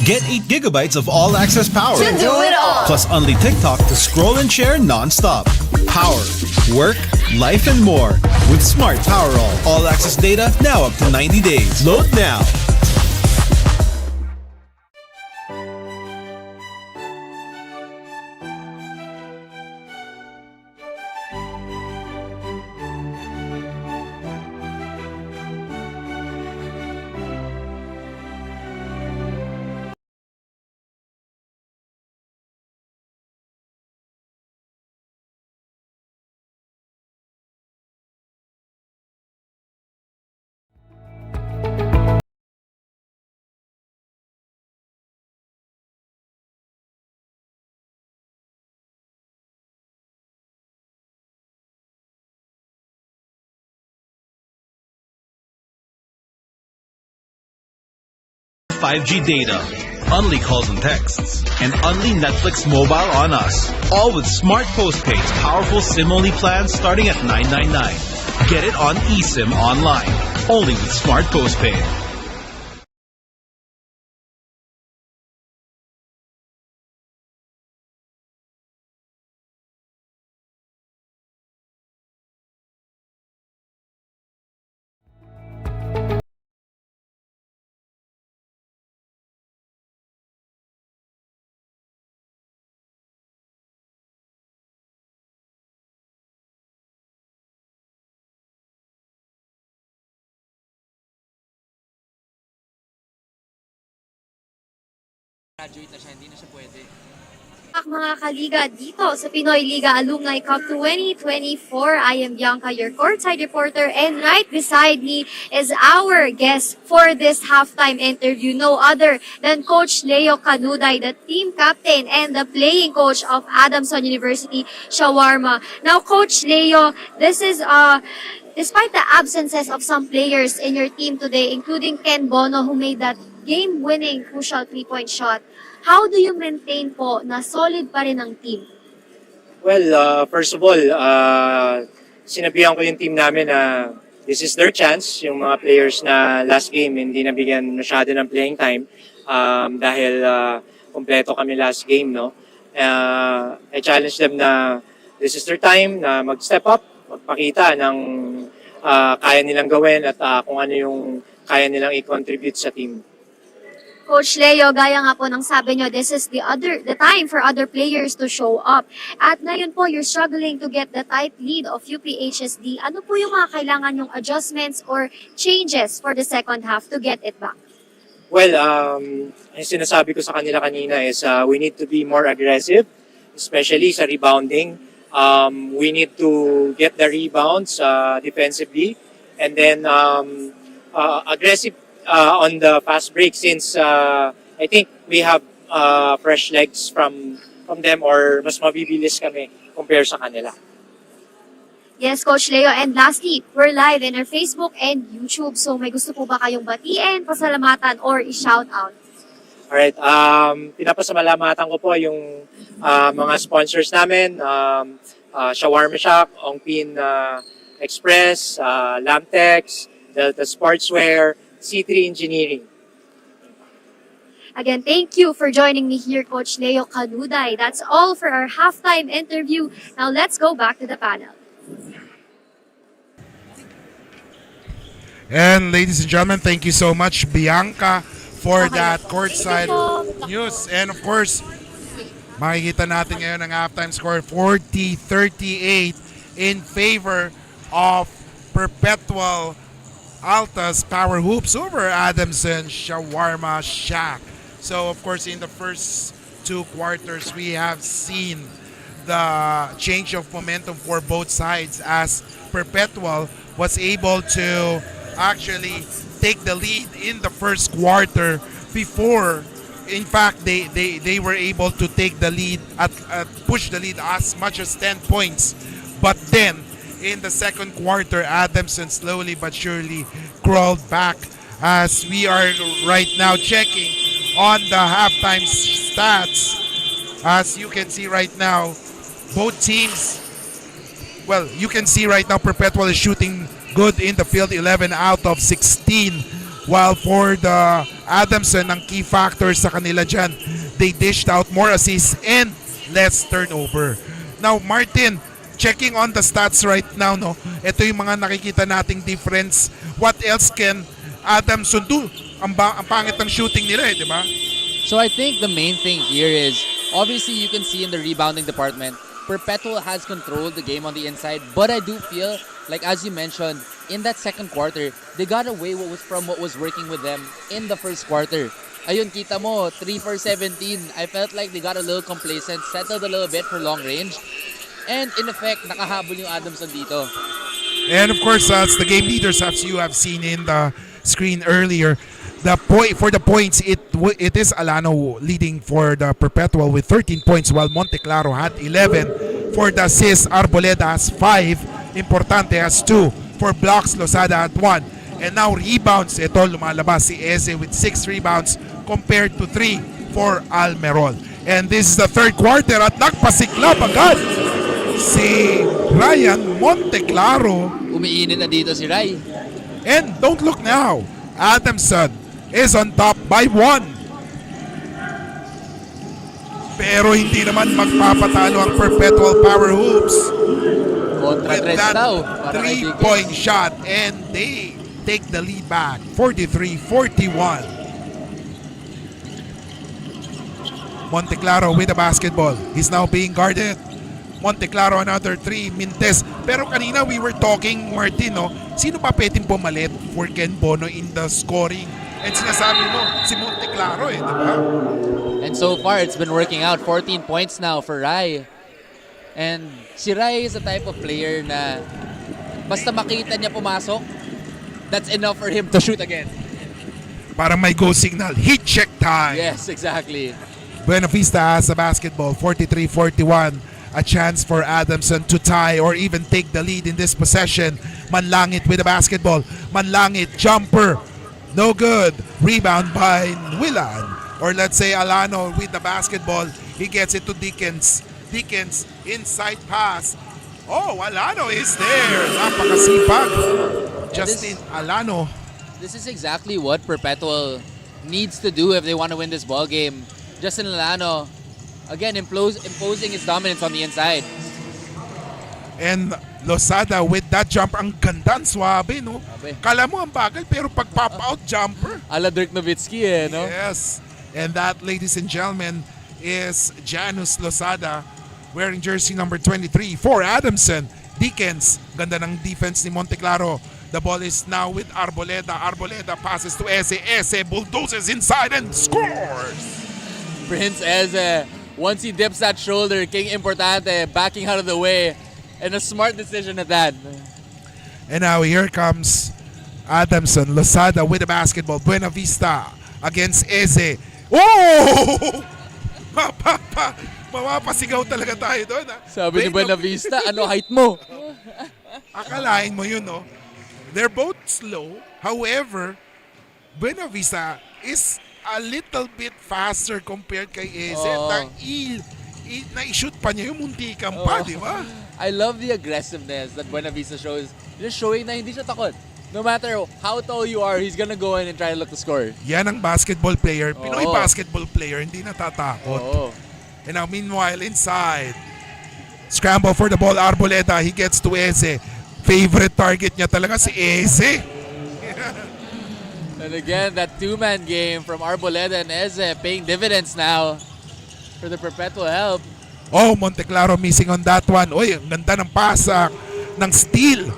Get 8 gigabytes of all-access power. To do it all. Plus only TikTok to scroll and share non-stop. Power, work, life, and more with Smart Power All-access data now up to 90 days. Load now. .5G data, only calls and texts, and only Netflix mobile on us. All with Smart Postpaid's powerful SIM-only plans starting at $9.99. Get it on eSIM online, only with Smart Postpaid. Graduate na siya, hindi na siya pwede. Mga kaliga dito sa Pinoy Liga Alumni Cup 2024. I am Bianca, your courtside reporter, and right beside me is our guest for this halftime interview, no other than Coach Leo Canuday, the team captain and the playing coach of Adamson University, SHAWARMA. Now, Coach Leo, this is despite the absences of some players in your team today, including Ken Bono, who made that game-winning crucial three-point shot, how do you maintain po na solid pa rin ang team? Well, first of all, sinabihan ko yung team namin na this is their chance. Yung mga players na last game hindi nabigyan masyado ng playing time dahil kompleto kami last game, no? I challenge them na this is their time na mag-step up, magpakita ng kaya nilang gawin at kung ano yung kaya nilang i-contribute sa team. Coach Leo, gaya nga po ng sabi nyo, this is the time for other players to show up. At ngayon po, you're struggling to get the tight lead of UPHSD. Ano po yung mga kailangan yung adjustments or changes for the second half to get it back? Well, yung sinasabi ko sa kanila kanina is we need to be more aggressive, especially sa rebounding. We need to get the rebounds defensively and then aggressive on the fast break since I think we have fresh legs from them or mas mabibilis kami compare sa kanila. Yes, Coach Leo. And lastly, we're live in our Facebook and YouTube. So may gusto po ba kayong batiin, pasalamatan, or i-shout out? Alright, pinapasalamatan ko po yung mga sponsors namin, Shawarma Shack, Ongpin Express, Lamtex, Delta Sportswear, C3 Engineering. Again, thank you for joining me here, Coach Leo Canuday. That's all for our halftime interview. Now let's go back to the panel. And ladies and gentlemen, thank you so much, Bianca, for that courtside news. And of course, makikita natin ngayon ang halftime score, 40-38 in favor of Perpetual Alta's Power Hoops over Adamson Shawarma Shack. So of course, in the first two quarters, we have seen the change of momentum for both sides as Perpetual was able to actually take the lead in the first quarter before, in fact, they were able to take the lead, push the lead as much as 10 points. But then, in the second quarter, Adamson slowly but surely crawled back as we are right now checking on the halftime stats. As you can see right now, both teams, well, you can see right now Perpetual is shooting good in the field, 11 out of 16 While for the Adamson, ang key factors sa kanila dyan, they dished out more assists and less turnover. Now, Martin, checking on the stats right now, no? Ito yung mga nakikita nating difference. What else can Adamson do? Ang pangit ng shooting nila di ba? So I think the main thing here is, obviously you can see in the rebounding department, Perpetual has controlled the game on the inside, but I do feel like, as you mentioned, in that second quarter, they got away from what was working with them in the first quarter. Ayun, kita mo, 3 for 17. I felt like they got a little complacent, settled a little bit for long range, and in effect, nakahabol yung Adamson dito. And of course, as the game leaders, as you have seen in the screen earlier, for the points, it is Alano leading for the Perpetual with 13 points, while Monte Claro had 11. For the assists, Arboleda has 5. Importante has 2. For blocks, Losada had 1. And now rebounds, ito lumalabas si Eze with 6 rebounds compared to 3 for Almerol. And this is the third quarter at nagpasiklab agad si Ryan Monteclaro. Umiinit na dito si Rai. And don't look now, Adamson is on top by 1. Pero hindi naman magpapatalo ang Perpetual Power Hoops Kontra with threats that daw. Para kay 3-point shot, and they take the lead back 43-41. Monteclaro with the basketball. He's now being guarded. Monteclaro another 3. Mintes. Pero kanina we were talking, Martin, no? Sino pa pwedeng pumalit for Ken Bono in the scoring? And sinasabi mo, si Monteclaro di ba? And so far, it's been working out. 14 points now for Rai. And si Rai is a type of player na basta makita niya pumasok, that's enough for him to shoot again. Parang may go signal. Heat check time. Yes, exactly. Buena Vista has the basketball, 43-41. A chance for Adamson to tie or even take the lead in this possession. Manlangit with the basketball. Manlangit, jumper. No good. Rebound by Willan. Or let's say Alano with the basketball. He gets it to Dickens. Dickens, inside pass. Oh, Alano is there. Napakasipag. Justin Alano. This is exactly what Perpetual needs to do if they want to win this ball game. Justin Lano, again, imposing his dominance on the inside. And Losada with that jump, ang ganda, ang swabe, no? Sabi. Kala mo ang bagal, pero pag pop-out jumper. Ala Dirk Nowitzki no? Yes. And that, ladies and gentlemen, is Janus Losada wearing jersey number 23 for Adamson. Dickens, ganda ng defense ni Monteclaro. The ball is now with Arboleda. Arboleda passes to Eze. Eze bulldozes inside and scores! Prince Eze, once he dips that shoulder, King Importante backing out of the way. And a smart decision at that. And now here comes Adamson. Losada with the basketball. Buena Vista against Eze. Oh! Mapapasigaw talaga tayo doon. Sabi ni Buena Vista, ano height mo? Akalain mo yun, no? They're both slow. However, Buena Vista is a little bit faster compared kay Eze. Oh. Na-shoot pa niya yung muntikan pa, di ba? I love the aggressiveness that Buena Vista shows. Just showing na hindi siya takot. No matter how tall you are, he's gonna go in and try to look to score. Yan ang basketball player. Pinoy Oo. basketball player, hindi natatakot. Oo. And now meanwhile, inside. Scramble for the ball, Arboleda. He gets to Eze. Favorite target niya talaga si Eze. And again, that two-man game from Arboleda and Eze paying dividends now for the Perpetual help. Oh, Monteclaro missing on that one. Oy, ang ganda ng pasak ng steal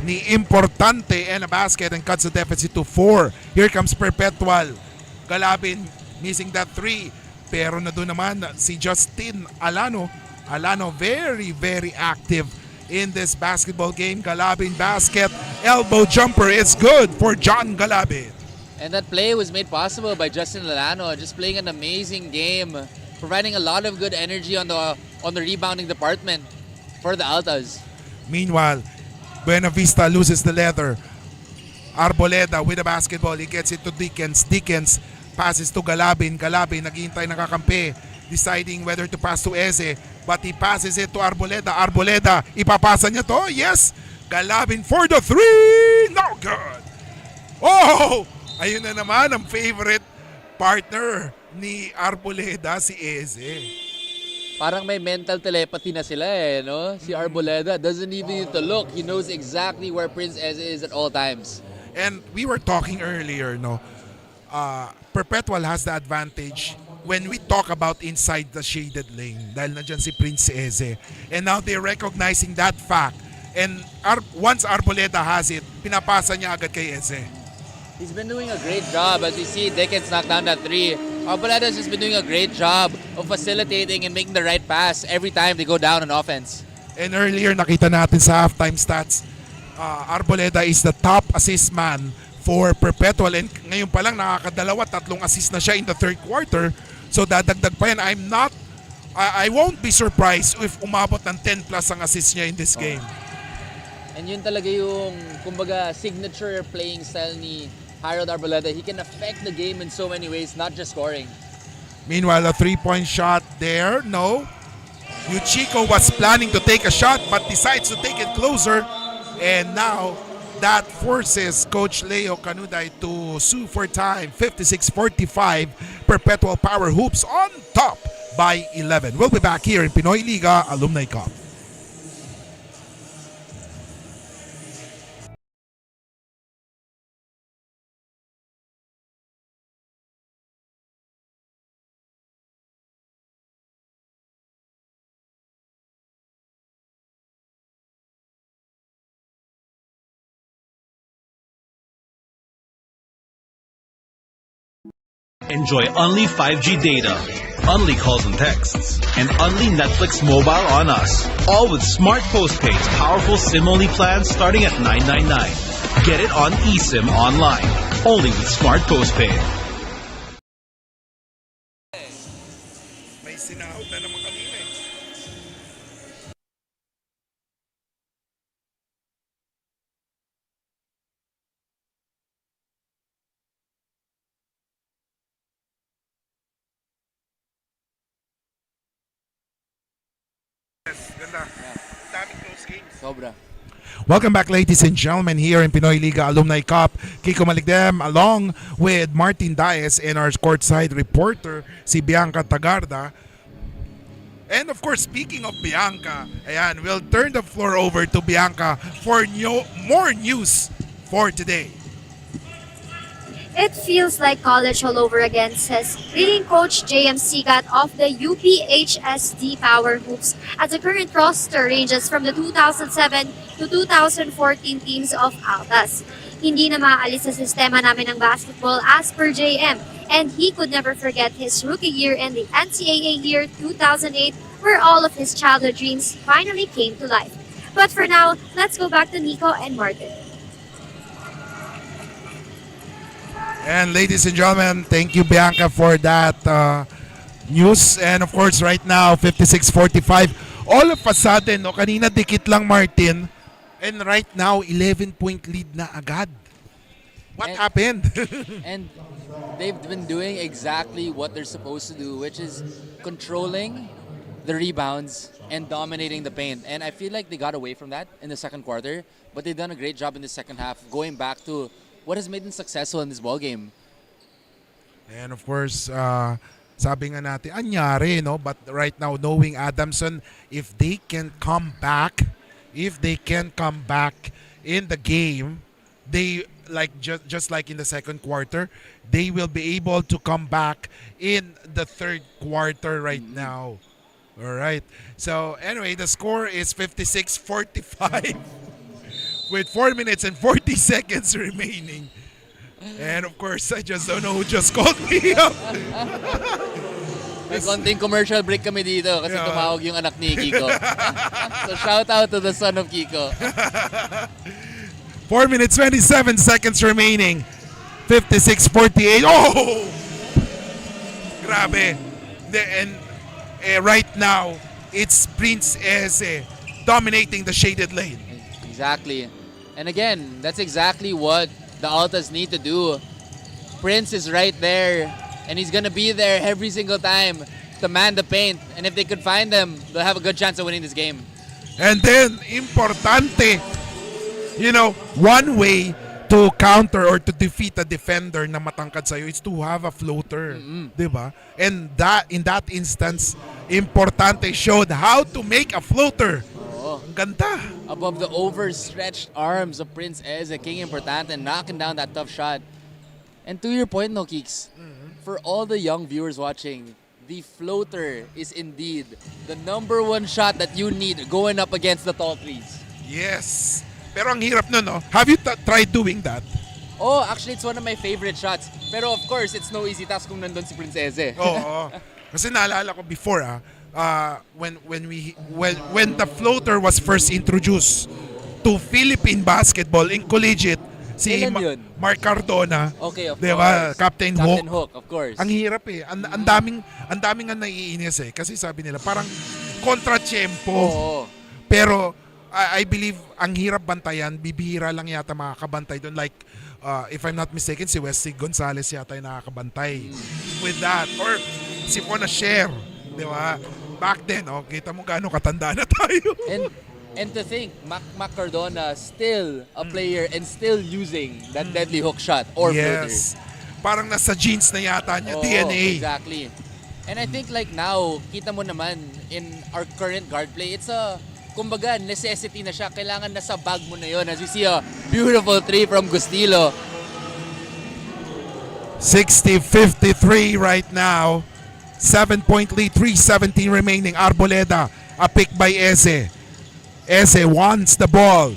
ni Importante and a basket and cuts the deficit to 4. Here comes Perpetual. Galabin missing that 3. Pero na doon naman si Justin Alano. Alano very, very active in this basketball game. Galabin basket. Elbow jumper is good for John Galabin. And that play was made possible by Justin Lallano, just playing an amazing game, providing a lot of good energy on the rebounding department for the Altas. Meanwhile, Buena Vista loses the leather. Arboleda with the basketball. He gets it to Dickens. Dickens passes to Galabin. Galabin naghihintay ng kakampi, deciding whether to pass to Eze. But he passes it to Arboleda. Arboleda, ipapasa niya to. Yes! Galabin for the 3! No good! Oh! Ayun na naman ang favorite partner ni Arboleda, si Eze. Parang may mental telepathy na sila no? Si Arboleda doesn't even need to look. He knows exactly where Prince Eze is at all times. And we were talking earlier, no? Perpetual has the advantage when we talk about inside the shaded lane dahil nandiyan si Prince Eze. And now they're recognizing that fact. And once Arboleda has it, pinapasa niya agad kay Eze. He's been doing a great job. As we see, Dickens knocked down that three. Arboleda's just been doing a great job of facilitating and making the right pass every time they go down on offense. And earlier, nakita natin sa halftime stats, Arboleda is the top assist man for Perpetual. And ngayon pa lang, nakakadalawa, 3 assist na siya in the third quarter. So dadagdag pa yan. I won't be surprised if umabot ng 10 plus ang assist niya in this game. And yun talaga yung, kumbaga, signature playing style ni Harold Arboleda. He can affect the game in so many ways, not just scoring. Meanwhile, a 3-point shot there, no. Yuchiko was planning to take a shot but decides to take it closer. And now, that forces Coach Leo Canuday to sue for time. 56-45, Perpetual Power Hoops on top by 11. We'll be back here in Pinoy Liga Alumni Cup. Enjoy only 5G data, only calls and texts, and only Netflix mobile on us. All with Smart Postpaid's powerful SIM-only plans starting at $9.99. Get it on eSIM online, only with Smart Postpaid. May sinahod na naman kanina eh. Yes, ganda. Daming close games. Sobra. Welcome back, ladies and gentlemen, here in Pinoy Liga Alumni Cup. Kiko Maligdem along with Martin Diaz and our courtside reporter, si Bianca Tagarda. And of course, speaking of Bianca, ayan, we'll turn the floor over to Bianca for more news for today. It feels like college all over again, says leading coach JM Sigat of the Uphsd Power Hoops, as the current roster ranges from the 2007 to 2014 teams of Altas. Hindi na maaalis sa sistema namin ng basketball as per JM, and he could never forget his rookie year and the NCAA year 2008, where all of his childhood dreams finally came to life. But for now, let's go back to Nico and Martin. And ladies and gentlemen, thank you, Bianca, for that news. And of course, right now, 56-45. All of a sudden, no, kanina dikit lang, Martin. And right now, 11-point lead na agad. What happened? And they've been doing exactly what they're supposed to do, which is controlling the rebounds and dominating the paint. And I feel like they got away from that in the second quarter, but they've done a great job in the second half, going back to what has made them successful in this ballgame. And of course, sabi nga natin, anyari, no? But right now, knowing Adamson, if they can come back in the game, they just like in the second quarter, they will be able to come back in the third quarter right now. All right. So anyway, the score is 56-45 with 4 minutes and 40 seconds remaining. And of course, I just don't know who just called me up. May konting commercial break kami dito kasi Yeah. tumawag yung anak ni Kiko. So shout out to the son of Kiko. 4 minutes, 27 seconds remaining. 56-48. Oh! Grabe. And right now, it's Prince Eze dominating the shaded lane. Exactly. And again, that's exactly what the Altas need to do. Prince is right there, and he's gonna be there every single time to man the paint. And if they could find them, they'll have a good chance of winning this game. And then, importante, one way to counter or to defeat a defender na matangkad sa'yo is to have a floater. Diba? And that in that instance, Importante showed how to make a floater. Oo. Ang ganda. Above the overstretched arms of Prince Eze, King Importante, knocking down that tough shot. And to your point, no, Keeks, for all the young viewers watching, the floater is indeed the #1 shot that you need going up against the tall trees. Yes. Pero ang hirap nun, no? Have you tried doing that? Oh, actually, it's one of my favorite shots. Pero of course, it's no easy task kung nandun si Prince Eze. Oo. Kasi naalala ko before, when the floater was first introduced to Philippine basketball in collegiate, si Kailan yun? Mark Cardona, Okay, of diba? course. Captain Captain Hook. Hook, of course. Ang hirap eh. Ang daming nga naiinis eh. Kasi sabi nila, parang kontra-tiyempo. Oo. Pero I believe ang hirap bantayan, bibihira lang yata makakabantay doon. Like, if I'm not mistaken, si Wesley Gonzalez yata yung nakakabantay with that. Or si Pona Share, di ba? Back then, kita mo gaano katanda na tayo. And to think, Mac Cardona still a player and still using that deadly hook shot or floater. Yes. Parang nasa genes na yata niya, Oo, DNA. Exactly. And I think like now, kita mo naman in our current guard play, it's a kumbaga, necessity na siya. Kailangan nasa bag mo na yun. As you see a beautiful three from Gustilo. 60-53 right now. 7-point lead, 3:17 remaining. Arboleda, a pick by Eze. Eze wants the ball.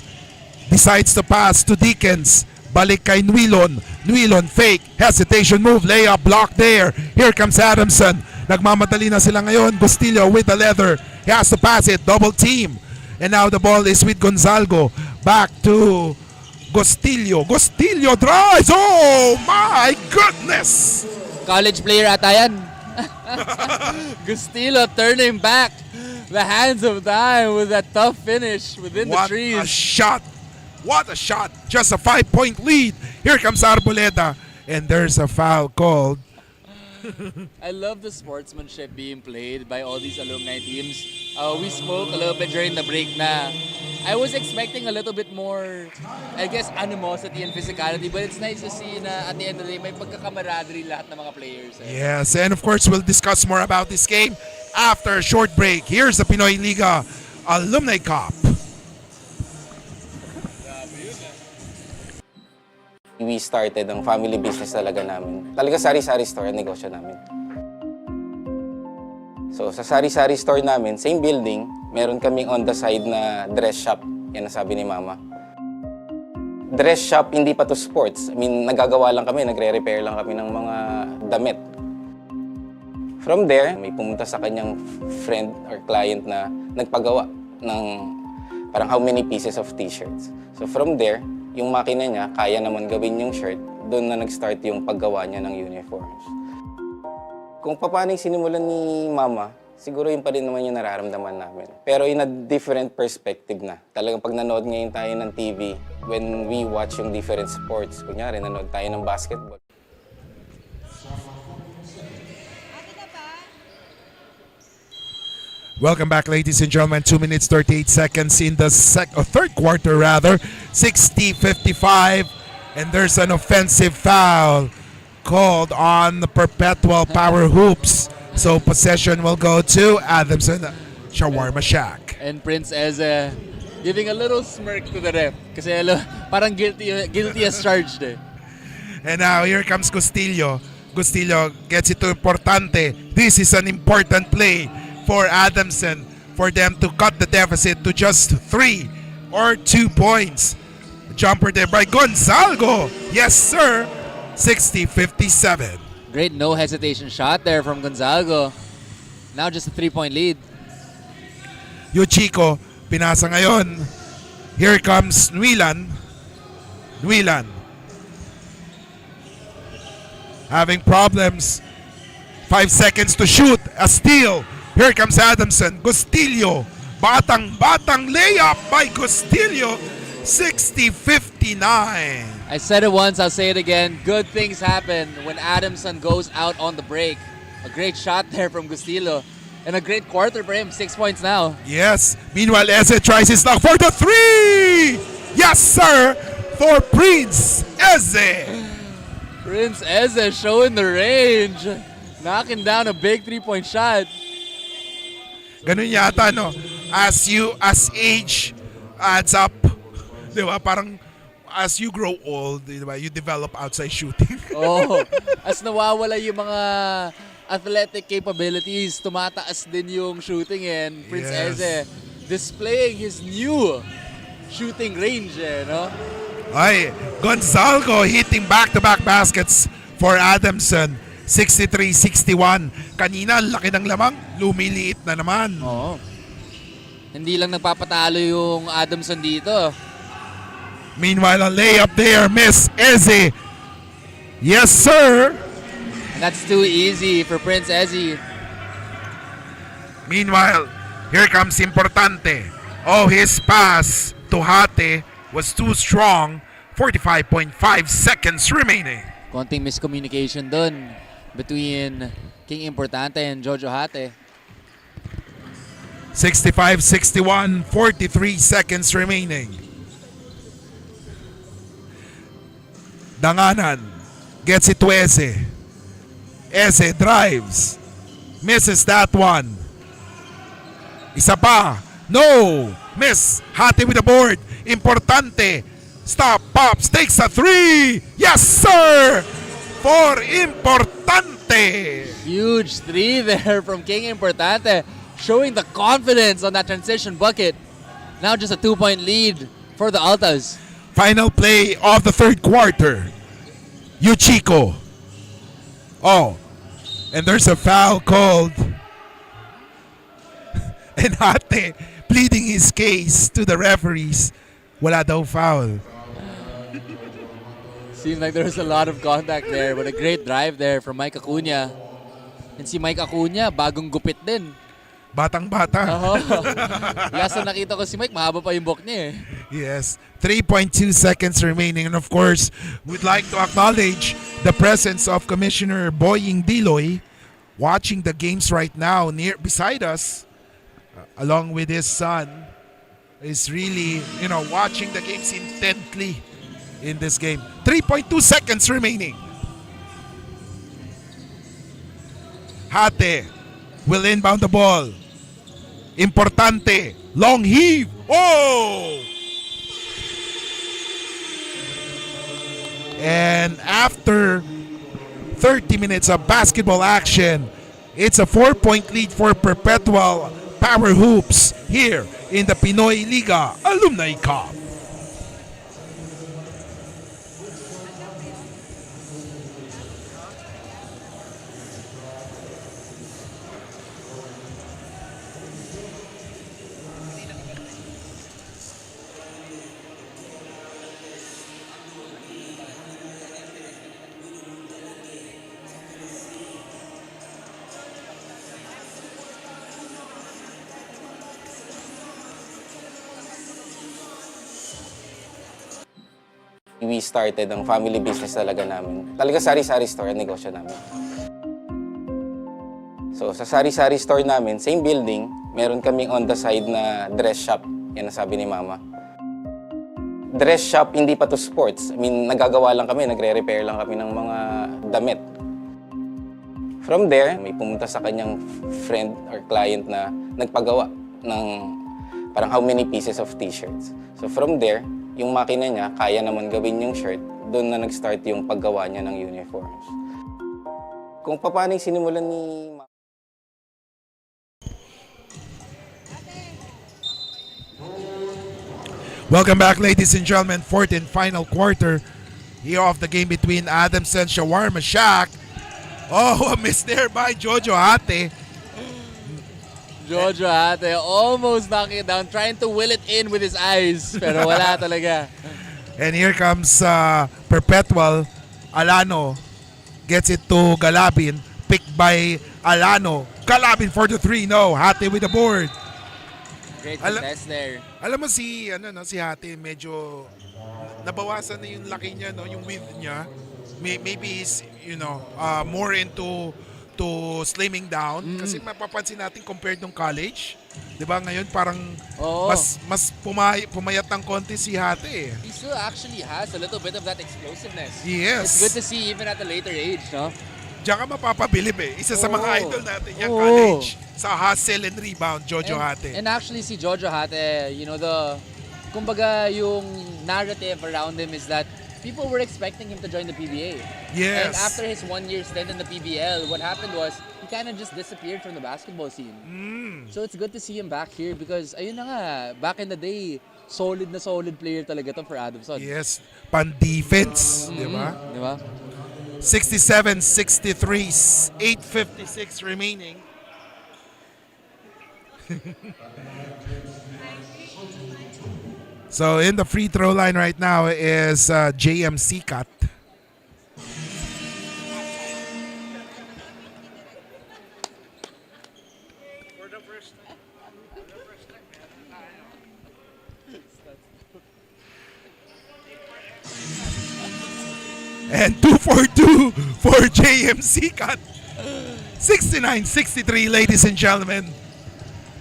Decides to pass to Deacons. Balik kay Nuilon. Nuilon fake. Hesitation move. Layup block there. Here comes Adamson. Nagmamadali na sila ngayon. Gustillo with the leather. He has to pass it. Double team. And now the ball is with Gonzalgo. Back to Gustillo. Gustillo drives. Oh my goodness. College player ata yan. Gustilo turning back. The hands of time with that tough finish within the What trees. a shot. What a shot. Just a 5-point lead. Here comes Arboleda. And there's a foul called. I love the sportsmanship being played by all these alumni teams. We spoke a little bit during the break na I was expecting a little bit more, I guess, animosity and physicality, but it's nice to see na at the end of the day, may pagkakamaradry lahat ng mga players. Yes, and of course, we'll discuss more about this game after a short break. Here's the Pinoy Liga Alumni Cup. We started ang family business talaga namin. Talaga sari-sari store ang negosyo namin. So sa sari-sari store namin, same building, meron kaming on the side na dress shop. Yan ang sabi ni Mama. Dress shop, hindi pa to sports. I mean, nagagawa lang kami, nagre-repair lang kami ng mga damit. From there, may pumunta sa kanyang friend or client na nagpagawa ng parang how many pieces of t-shirts. So from there, yung makina niya, kaya naman gawin yung shirt, doon na nag-start yung paggawa niya ng uniforms. Kung paano yung sinimulan ni Mama, siguro yun pa rin naman yung nararamdaman namin. Pero in a different perspective na. Talagang pag nanood ngayon tayo ng TV, when we watch yung different sports, kunyari nanood tayo ng basketball. Welcome back, ladies and gentlemen. 2 minutes 38 seconds in the third quarter, rather. 60-55, and there's an offensive foul called on the Perpetual Power Hoops. So possession will go to Adamson, Shawarma Shack. And Prince Eze giving a little smirk to the ref. Kasi parang guilty as charged eh. And now here comes Gustillo. Gustillo gets it to Importante. This is an important play for Adamson, for them to cut the deficit to just 3 or 2 points. Jumper there by Gonzalgo. Yes, sir. 60-57. Great no hesitation shot there from Gonzalgo. Now just a 3-point lead. Yuchiko, pinasa ngayon. Here comes Nuilan. Nuilan. Having problems. 5 seconds to shoot. A steal. Here comes Adamson. Gustillo. Batang layup by Gustillo. 60-59. I said it once, I'll say it again. Good things happen when Adamson goes out on the break. A great shot there from Gustillo. And a great quarter for him. 6 points now. Yes. Meanwhile, Eze tries his luck for the 3. Yes, sir. for Prince Eze. Prince Eze showing the range. Knocking down a big 3-point shot. Ganun yata, no? As age adds up, di ba? Parang as you grow old, di ba? You develop outside shooting. Oh, as nawawala yung mga athletic capabilities, tumataas din yung shooting, and Prince Yes. Eze displaying his new shooting range, no? Ay, Gonzalgo hitting back-to-back baskets for Adamson. 63-61. Kanina, laki ng lamang. Lumiliit na naman. Oo. Hindi lang nagpapatalo yung Adamson dito. Meanwhile, a layup there. Miss Eze. Yes, sir. And that's too easy for Prince Eze. Meanwhile, here comes Importante. Oh, his pass to Hate was too strong. 45.5 seconds remaining. Konting miscommunication dun between King Importante and Jojo Hate. 65-61, 43 seconds remaining. Danganan gets it to Eze. Eze drives. Misses that one. Isa pa. No. Miss. Hati with the board. Importante. Stop. Pops. Takes a three. Yes, sir. For Importante. Huge three there from King Importante, showing the confidence on that transition bucket. Now just a 2-point lead for the Altas. Final play of the third quarter. Yuchiko. Oh. And there's a foul called. And Hate pleading his case to the referees. Wala daw foul. Seems like there's a lot of contact there, but a great drive there from Mike Acuna. And si Mike Acuna, bagong gupit din. Batang-bata. Oo. Last na nakita ko si Mike, mahaba pa yung buhok niya eh. Yes. 3.2 seconds remaining. And of course, we'd like to acknowledge the presence of Commissioner Boying Diloy watching the games right now near beside us, along with his son, is really, watching the games intently in this game. 3.2 seconds remaining. Hate will inbound the ball. Importante. Long heave. Oh! And after 30 minutes of basketball action, it's a 4-point lead for Perpetual Power Hoops here in the Pinoy Liga Alumni Cup. We started ang family business talaga namin. Talaga sari-sari store ang negosyo namin. So sa sari-sari store namin, same building, meron kaming on the side na dress shop. Yan ang sabi ni Mama. Dress shop, hindi pa to sports. I mean, nagagawa lang kami, nagre-repair lang kami ng mga damit. From there, may pumunta sa kanyang friend or client na nagpagawa ng parang how many pieces of t-shirts. So from there, yung makina niya, kaya naman gawin yung shirt, doon na nag-start yung paggawa niya ng uniforms. Kung paano yung sinimulan ni Mama. Welcome back, ladies and gentlemen. Fourth and final quarter here of the game between Adamson, Shawarma Shack. Oh, a miss there by Jojo Hate. Jojo Hate almost knocking it down, trying to will it in with his eyes, pero wala talaga. And here comes Perpetual. Alano gets it to Galabin. Picked by Alano. Galabin for the three. No, Hate with the board. Great success there. Alam mo si Hate medyo nabawasan na yung laki niya, no, yung width niya. Maybe he's more into slimming down kasi mapapansin natin compared nung college, Di ba ngayon parang Oo. mas pumayat ng konti si Hate eh. He still actually has a little bit of that explosiveness. Yes. It's good to see even at a later age, no? Diyan ka mapapabilib eh. Isa sa mga Oo. idol natin yung Oo. college sa hustle and rebound, Jojo Hate. And actually si Jojo Hate, you know, kumbaga yung narrative around him is that people were expecting him to join the PBA. Yes. And after his 1-year stint in the PBL, what happened was he kind of just disappeared from the basketball scene. So it's good to see him back here because ayun na nga, back in the day, solid na solid player talaga to for Adamson. Yes, pan-defense, di ba? Di ba? 67-63, 8:56 remaining. So in the free throw line right now is JMC Cut. And 2 for 2 for JMC Cut. 69-63, ladies and gentlemen.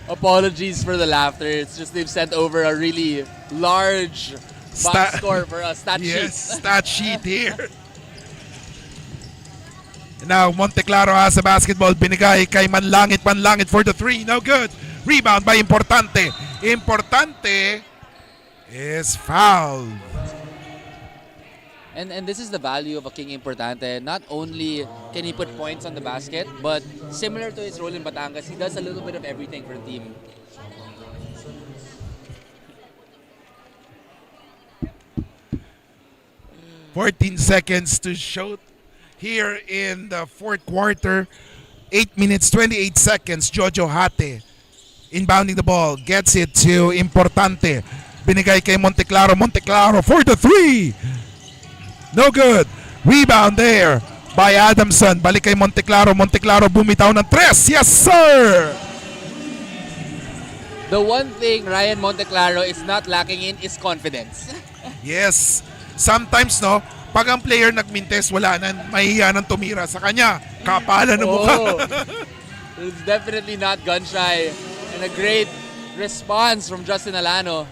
Apologies for the laughter. It's just they've sent over a really large box score for a stat Yes, sheet. stat sheet here. Now, Monteclaro has a basketball. Binigay kay Manlangit for the three. No good. Rebound by Importante. Importante is fouled. And this is the value of a King Importante. Not only can he put points on the basket, but similar to his role in Batangas, he does a little bit of everything for the team. "14 seconds to shoot here in the fourth quarter. 8 minutes, 28 seconds. Jojo Hate inbounding the ball. Gets it to Importante. Binigay kay Monteclaro. Monteclaro for the three. No good. Rebound there by Adamson. Balik kay Monteclaro. Monteclaro bumitaw ng tres. Yes, sir! The one thing Ryan Monteclaro is not lacking in is confidence. Yes. Sometimes, no, pag ang player nagmintes, wala na, mahihiya nang tumira sa kanya. Kapalan ng mukha. It's definitely not gun shy. And a great response from Justin Alano.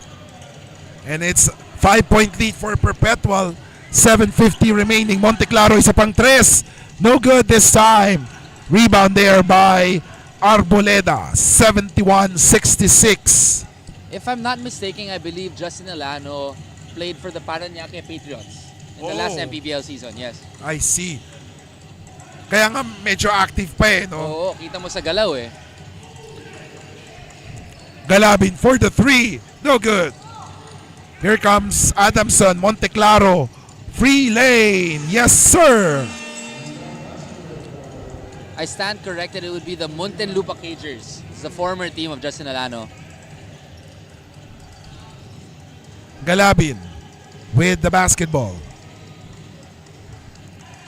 And it's 5-point lead for Perpetual. 7:50 remaining. Monteclaro isa pang tres. No good this time. Rebound there by Arboleda. 71-66. If I'm not mistaken, I believe Justin Alano played for the Parañaque Patriots in the last MPBL season, yes. I see. Kaya nga medyo active pa eh, no? Oo, kita mo sa galaw eh. Galabin for the three. No good. Here comes Adamson. Monteclaro. Free lane. Yes, sir. I stand corrected, it would be the Muntinlupa Cagers. It's the former team of Justin Alano. Galabin with the basketball.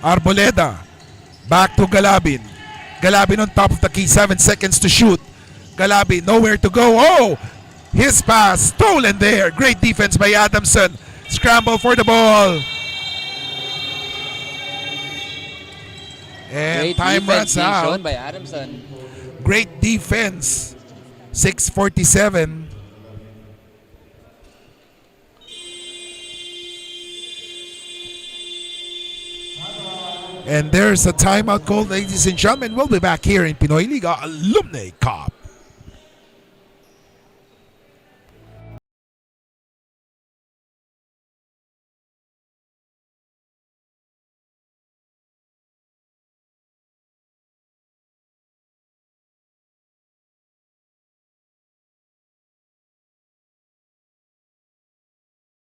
Arboleda. Back to Galabin. Galabin on top of the key. 7 seconds to shoot. Galabin nowhere to go. Oh! His pass stolen there. Great defense by Adamson. Scramble for the ball. And Great time defense runs being out. shown by Adamson. Great defense. 6:47. And there's a timeout call, ladies and gentlemen. We'll be back here in Pinoy Liga Alumni Cup.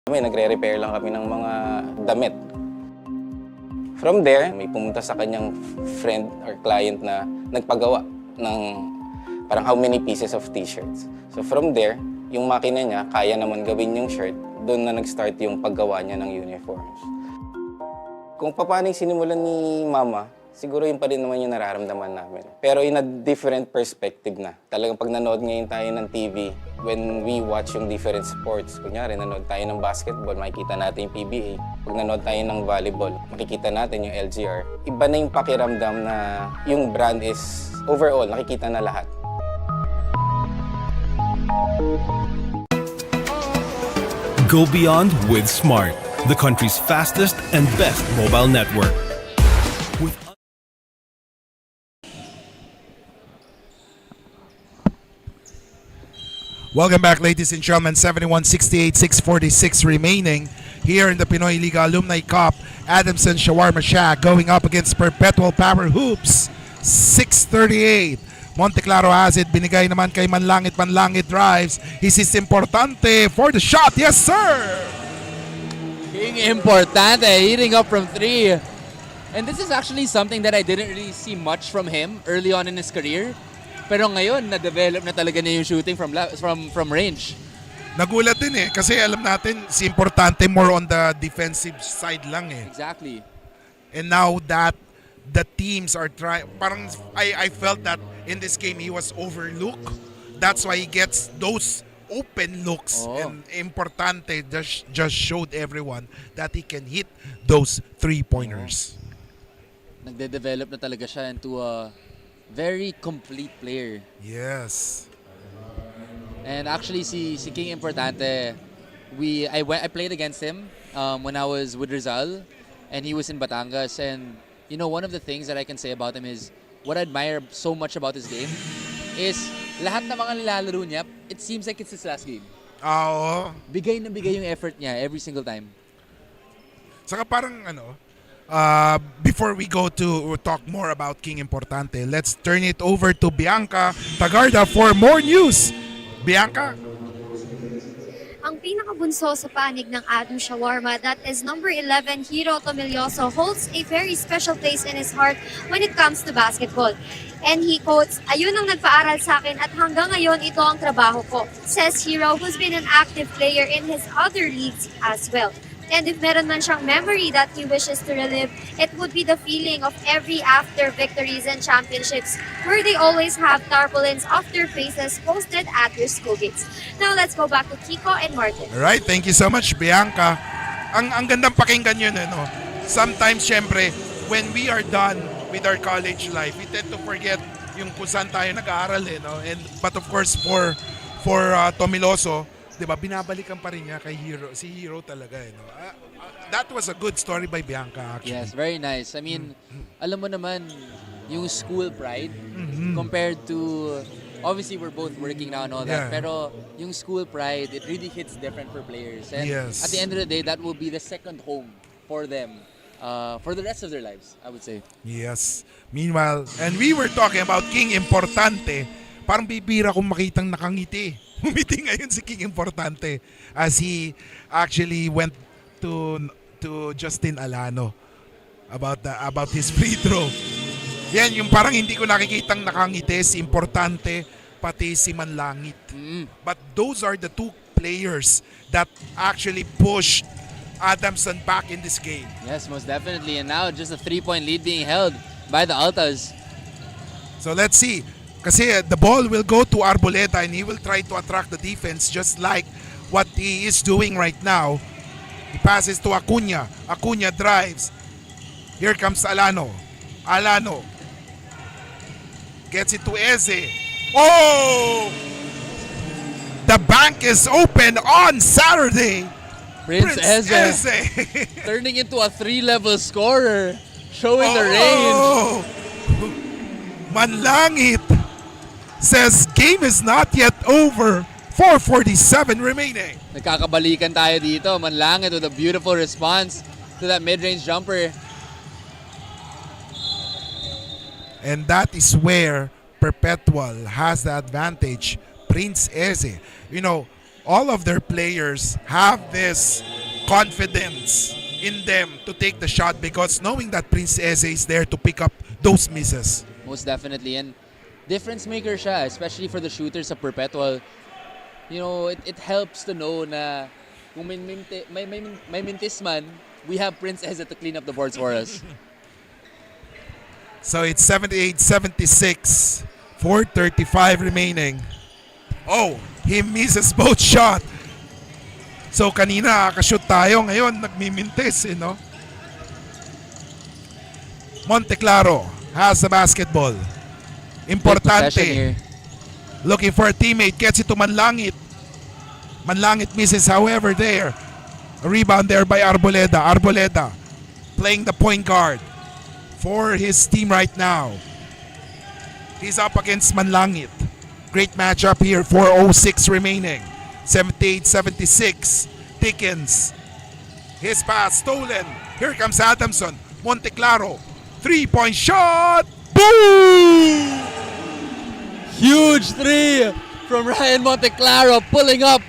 Kami, nagre-repair lang kami ng mga damit. From there, may pumunta sa kanyang friend or client na nagpagawa ng parang how many pieces of t-shirts. So from there, yung makina niya, kaya naman gawin yung shirt, doon na nag-start yung paggawa niya ng uniforms. Kung paano yung sinimulan ni Mama, siguro yun pa rin naman yung nararamdaman namin. Pero in a different perspective na. Talagang pag nanood ngayon tayo ng TV, when we watch yung different sports, kunyari nanood tayo ng basketball, makikita natin yung PBA. Pag nanood tayo ng volleyball, makikita natin yung LGR. Iba na yung pakiramdam na yung brand is overall, nakikita na lahat. Go beyond with Smart, the country's fastest and best mobile network. With Welcome back, ladies and gentlemen. 71-68, 6:46 remaining here in the Pinoy Liga Alumni Cup. Adamson Shawarma Shack going up against Perpetual Power Hoops. 6:38. Monteclaro has it. Binigay naman kay Manlangit. Manlangit drives. This is importante for the shot. Yes, sir! King Importante hitting up from 3. And this is actually something that I didn't really see much from him early on in his career. Pero ngayon, na-develop na talaga niya yung shooting from range. Nagulat din eh. Kasi alam natin, si Importante more on the defensive side lang eh. Exactly. And now that the teams are trying, parang I felt that in this game he was overlooked. That's why he gets those open looks. Oh. And Importante just showed everyone that he can hit those 3-pointers. Nagde-develop na talaga siya into a very complete player. Yes. And actually, si King Importante, I played against him when I was with Rizal, and he was in Batangas. And you know, one of the things that I can say about him is what I admire so much about his game is lahat ng mga nilalaro niya, it seems like it's his last game. Oo. Bigay na bigay yung effort niya every single time. Saka parang before we go to talk more about King Importante, let's turn it over to Bianca Tagarda for more news. Bianca? Ang pinakabunso sa panig ng Adam Shawarma, that is number 11, Hiro Tomilioso, holds a very special place in his heart when it comes to basketball. And he quotes, "Ayun ang nagpaaral sa akin at hanggang ngayon ito ang trabaho ko," says Hiro, who's been an active player in his other leagues as well. And if meron man siyang memory that he wishes to relive, it would be the feeling of every after victories and championships where they always have tarpaulins of their faces posted at their school gates. Now let's go back to Kiko and Martin. Alright, thank you so much, Bianca. Ang gandang pakinggan yun, ano? Sometimes, syempre, when we are done with our college life, we tend to forget yung kung saan tayo nag-aaral, eh, no? But of course, for Tomiloso, di ba, binabalikan pa rin niya kay Hiro. Si Hiro talaga, eh, no? That was a good story by Bianca, actually. Yes, very nice. I mean, alam mo naman, yung school pride compared to, obviously we're both working now and all that, Yeah. pero yung school pride, it really hits different for players. And Yes. at the end of the day, that will be the second home for them for the rest of their lives, I would say. Yes. Meanwhile, and we were talking about King Importante, parang bibira kung makitang nakangiti. Umiti ngayon si King Importante as he actually went to Justin Alano about his free throw. Yan, yung parang hindi ko nakikitang nakangiti si Importante pati si Manlangit. But those are the two players that actually pushed Adamson back in this game. Yes, most definitely. And now, just a 3-point lead being held by the Altas. So let's see. Kasi the ball will go to Arboleda and he will try to attract the defense just like what he is doing right now. He passes to Acuna. Acuna drives. Here comes Alano. Alano gets it to Eze. Oh! The bank is open on Saturday. Prince Eze turning into a 3-level scorer, showing the range. Manlangit says game is not yet over. 4:47 remaining. Nagkakabalikan tayo dito. Manlangit with a beautiful response to that mid-range jumper. And that is where Perpetual has the advantage. Prince Eze. You know, all of their players have this confidence in them to take the shot because knowing that Prince Eze is there to pick up those misses. Most definitely. And difference maker siya, especially for the shooters of Perpetual. You know, it helps to know na kung may mintis man, we have Prince Eze to clean up the boards for us. So it's 78-76. 4:35 remaining. Oh, he misses both shot. So kanina nakashoot tayo, ngayon nagmimintis, eh, no? Monteclaro has the basketball. Good possession Importante. here. Looking for a teammate, gets it to Manlangit. Manlangit misses, however, there. A rebound there by Arboleda. Arboleda playing the point guard for his team right now. He's up against Manlangit. Great matchup here. 4:06 remaining. 78-76. Dickens. His pass stolen. Here comes Adamson. Monteclaro. 3-point shot. Boom! Huge three from Ryan Monteclaro, pulling up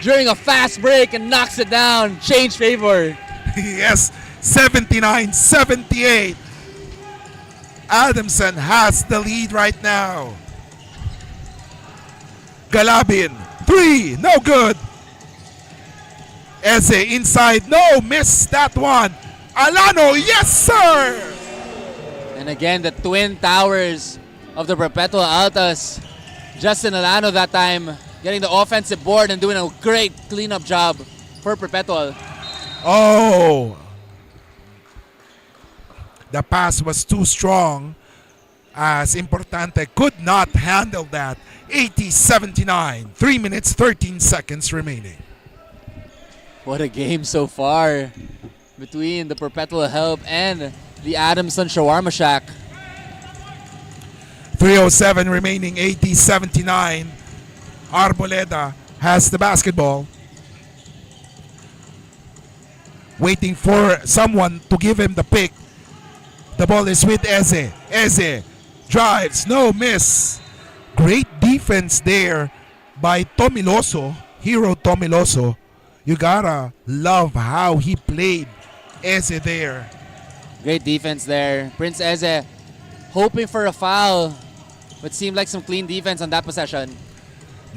during a fast break and knocks it down. Change favor. Yes, 79-78. Adamson has the lead right now. Galabin, 3, no good. Eze inside, no, missed that one. Alano, yes sir! And again, the twin towers of the Perpetual Altas. Justin Alano that time getting the offensive board and doing a great cleanup job for Perpetual. Oh, the pass was too strong as Importante could not handle that. 80-79, 3 minutes 13 seconds remaining. What a game so far between the Perpetual Help and the Adamson Shawarma Shack. 3:07 remaining, 80-79. Arboleda has the basketball. Waiting for someone to give him the pick. The ball is with Eze. Eze drives, no miss. Great defense there by Tomiloso, hero Tomiloso. You gotta love how he played Eze there. Great defense there. Prince Eze hoping for a foul, but seemed like some clean defense on that possession.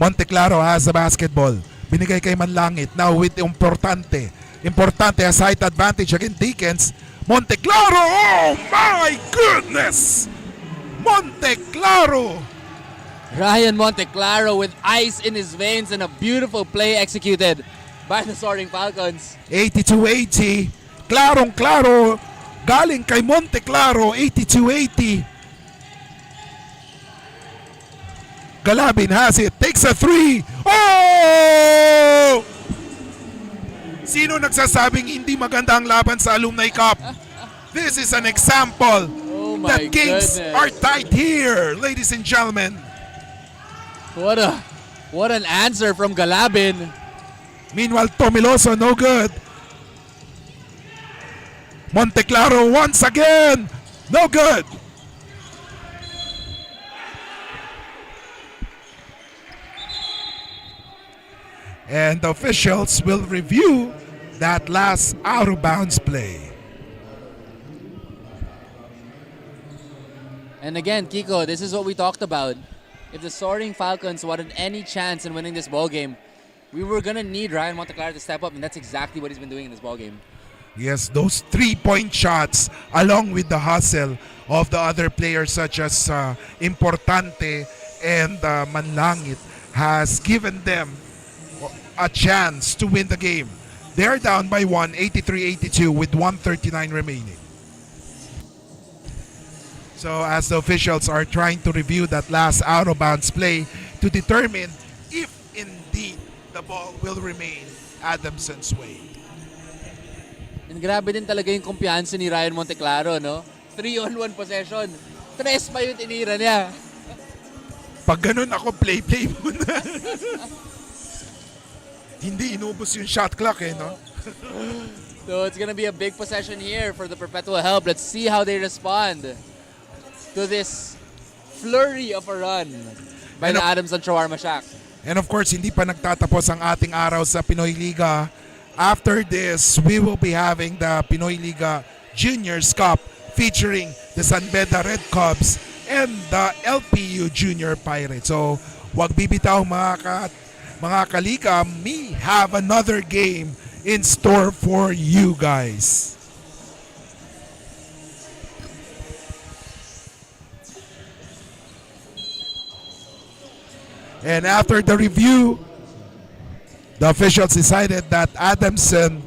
Monteclaro has the basketball. Binigay kay Manlangit. Now with Importante. Importante has height advantage against Dickens. Monteclaro! Oh my goodness! Monteclaro! Ryan Monteclaro with ice in his veins and a beautiful play executed by the Soaring Falcons. 82-80. Klarong-klaro. Galing kay Monteclaro. 82-80. Galabin has it. Takes a three. Oh! Sino nagsasabing hindi maganda ang laban sa Alumni Cup? This is an example Oh my that games goodness. are tight here, ladies and gentlemen. What an answer from Galabin. Meanwhile, Tomiloso, no good. Monteclaro once again, no good. And the officials will review that last out-of-bounds play. And again, Kiko, this is what we talked about. If the Soaring Falcons wanted any chance in winning this ball game, we were gonna need Ryan Monteclaro to step up, and that's exactly what he's been doing in this ball game. Yes, those three-point shots along with the hustle of the other players such as Importante and Manlangit has given them a chance to win the game. They're down by 1, 83-82 with 1:39 remaining. So as the officials are trying to review that last out-of-bounds play to determine if indeed the ball will remain Adamson's way. And grabe din talaga yung kumpiyansa ni Ryan Monteclaro, no? 3-on-1 possession. 3 pa yung tinira niya. Pag ganun ako, play muna. Hindi inubos yung shot clock no? So it's gonna be a big possession here for the Perpetual Help. Let's see how they respond to this flurry of a run by And the Adamson Shawarma Shack. And of course, hindi pa nagtatapos ang ating araw sa Pinoy Liga. After this, we will be having the Pinoy Liga Juniors Cup featuring the San Beda Red Cubs and the LPU Junior Pirates. So, wag bibitaw mga kalika, we have another game in store for you guys. And after the review, the officials decided that Adamson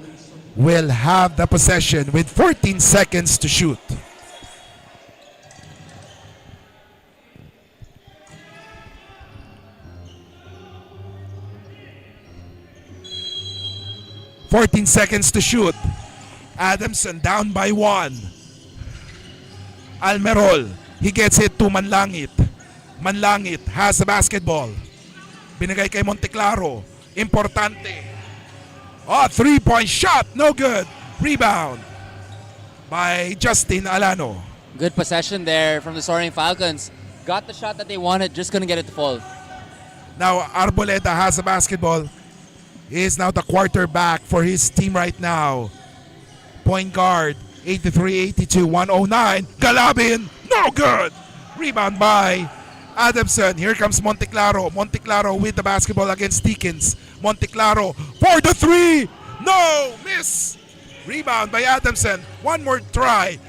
will have the possession with 14 seconds to shoot. 14 seconds to shoot. Adamson down by 1. Almerol, he gets it to Manlangit. Manlangit has the basketball. Binigay kay Monteclaro. Importante. Oh, 3-point shot. No good. Rebound by Justin Alano. Good possession there from the Soaring Falcons. Got the shot that they wanted, just couldn't get it to fall. Now Arboleda has the basketball. He is now the quarterback for his team right now. Point guard, 83-82, 109. Galabin, no good. Rebound by Adamson. Here comes Monteclaro. Monteclaro with the basketball against Deakins. Monteclaro for the three. No, miss. Rebound by Adamson. One more try.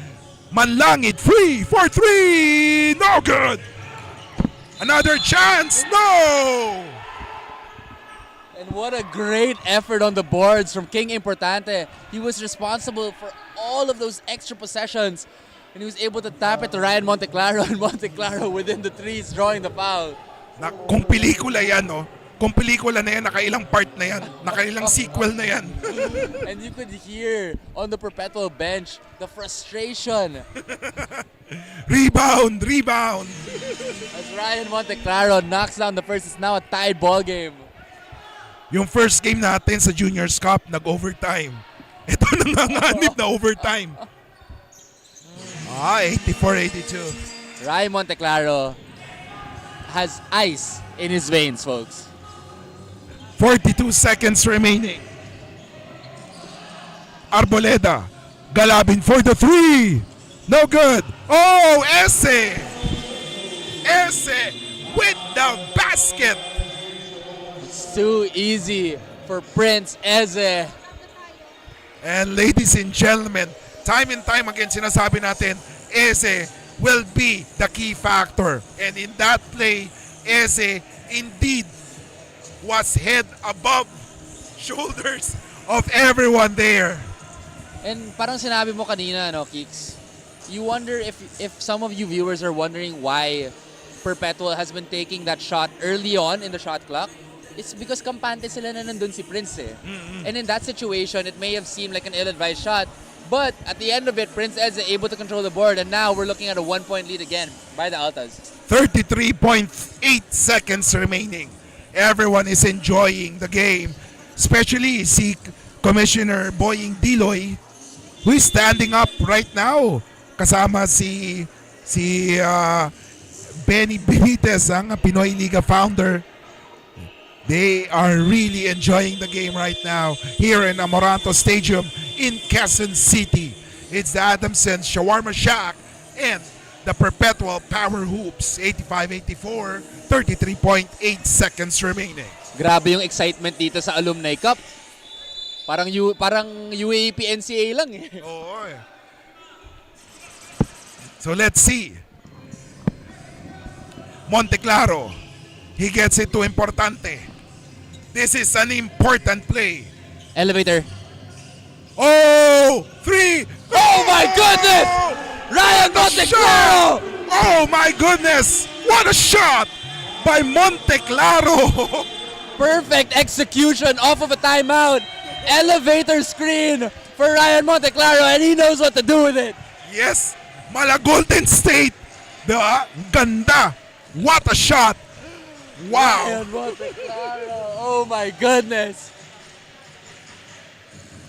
Manlangit free for three. No good. Another chance. No. And what a great effort on the boards from King Importante. He was responsible for all of those extra possessions. And he was able to tap it to Ryan Monteclaro. And Monteclaro within the threes drawing the foul. Kung pelikula yan, no? Kung pelikula na yan, nakailang part na yan. Nakailang sequel na yan. And you could hear on the Perpetual bench the frustration Rebound, rebound. as Ryan Monteclaro knocks down the first. It's now a tied ball game. Yung first game natin sa Juniors Cup, nag-overtime. Ito nanganganib na overtime. 84-82. Ryan Monteclaro has ice in his veins, folks. 42 seconds remaining. Arboleda, Galabin for the three. No good. Oh, Ese. Ese with the basket. It's too easy for Prince Eze. And ladies and gentlemen, time and time again sinasabi natin, Eze will be the key factor. And in that play, Eze indeed was head above shoulders of everyone there. And parang sinabi mo kanina, no, Keeks, you wonder if some of you viewers are wondering why Perpetual has been taking that shot early on in the shot clock. It's because kampante sila na nandun si Prince eh. And in that situation, it may have seemed like an ill-advised shot. But at the end of it, Prince Ed's able to control the board. And now we're looking at a 1-point lead again by the Altas. 33.8 seconds remaining. Everyone is enjoying the game. Especially si Commissioner Boying Diloy, who is standing up right now. Kasama si Benny Benitez, ang Pinoy Liga founder. They are really enjoying the game right now here in Amoranto Stadium in Quezon City. It's the Adamson Shawarma Shack and the Perpetual Power Hoops. 85-84, 33.8 seconds remaining. Grabe yung excitement dito sa Alumni Cup. Parang UAP NCAA lang eh. Oo eh. So let's see. Monteclaro, he gets it to Importante. This is an important play. Elevator. Oh, three. Oh my goodness! Ryan Monteclaro! Oh my goodness! What a shot by Monteclaro! Perfect execution off of a timeout. Elevator screen for Ryan Monteclaro, and he knows what to do with it. Yes, Mala Golden State. Diba? Ganda. What a shot. Wow. Ryan Monteclaro. Oh my goodness.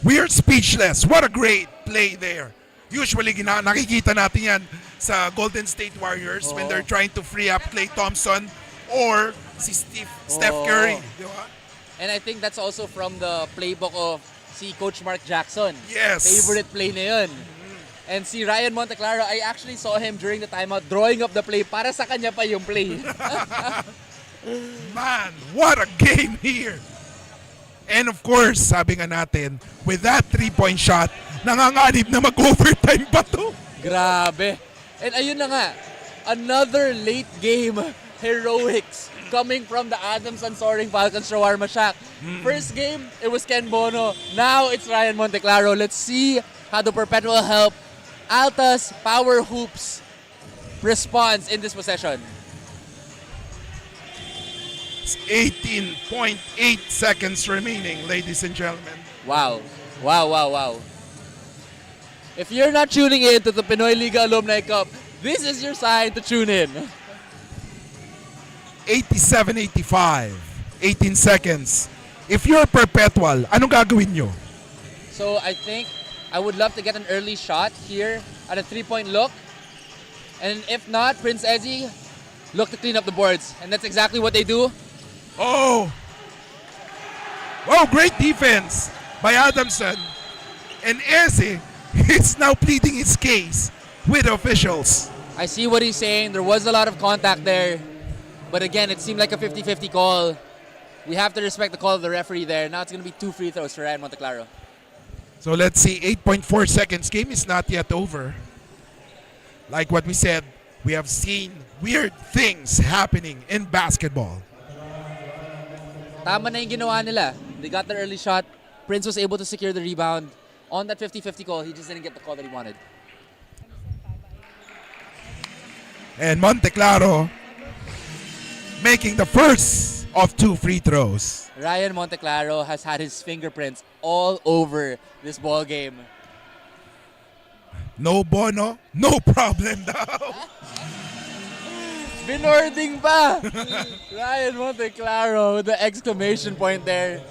We are speechless. What a great play there. Usually nakikita natin yan sa Golden State Warriors when they're trying to free up Klay Thompson or si Steph Curry. Diba? And I think that's also from the playbook of si Coach Mark Jackson. Yes. Favorite play na yun. And si Ryan Monteclaro, I actually saw him during the timeout drawing up the play para sa kanya pa yung play. Man, what a game here. And of course, sabi nga natin, with that 3-point shot, nanganganib na mag-overtime pa to. Grabe. And ayun na nga, another late game heroics coming from the Adamson Soaring Falcons Shawarma Shack. First game, it was Ken Bono. Now it's Ryan Monteclaro. Let's see how the Perpetual help Altas Power Hoops responds in this possession. 18.8 seconds remaining, ladies and gentlemen. Wow. Wow, wow, wow. If you're not tuning in to the Pinoy Liga Alumni Cup, this is your sign to tune in. 87-85. 18 seconds. If you're perpetual, anong gagawin nyo? So I think I would love to get an early shot here at a three-point look. And if not, Prince Ezzy, look to clean up the boards. And that's exactly what they do. Oh! Oh, great defense by Adamson. And Eze is now pleading his case with officials. I see what he's saying. There was a lot of contact there. But again, it seemed like a 50-50 call. We have to respect the call of the referee there. Now it's going to be 2 free throws for Ryan Monteclaro. So let's see, 8.4 seconds. Game is not yet over. Like what we said, we have seen weird things happening in basketball. Tama na yung ginawa nila. They got the early shot. Prince was able to secure the rebound. On that 50-50 call, he just didn't get the call that he wanted. And Monteclaro making the first of 2 free throws. Ryan Monteclaro has had his fingerprints all over this ball game. No bono, no problem daw. Binording pa! Ryan Monteclaro with the exclamation point there.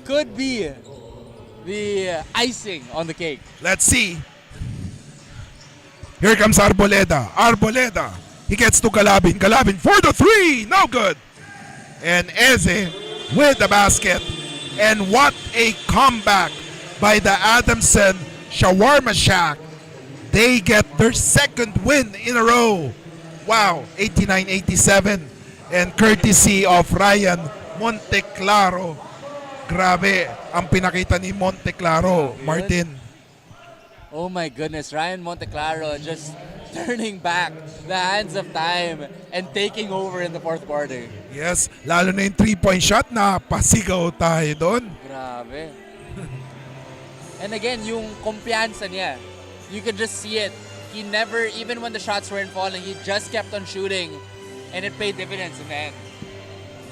Could be the icing on the cake. Let's see. Here comes Arboleda. Arboleda. He gets to Calabin. Calabin for the 3. No good. And Eze with the basket. And what a comeback by the Adamson Shawarma Shack. They get their second win in a row. Wow, 89-87. And courtesy of Ryan Monteclaro. Grabe ang pinakita ni Monteclaro, Martin. Oh my goodness, Ryan Monteclaro just turning back the hands of time and taking over in the fourth quarter. Yes, lalo na yung 3-point shot na pasigaw tayo doon. Grabe. And again, yung kumpiyansa niya, you could just see it. He never, even when the shots weren't falling, he just kept on shooting and it paid dividends in the end.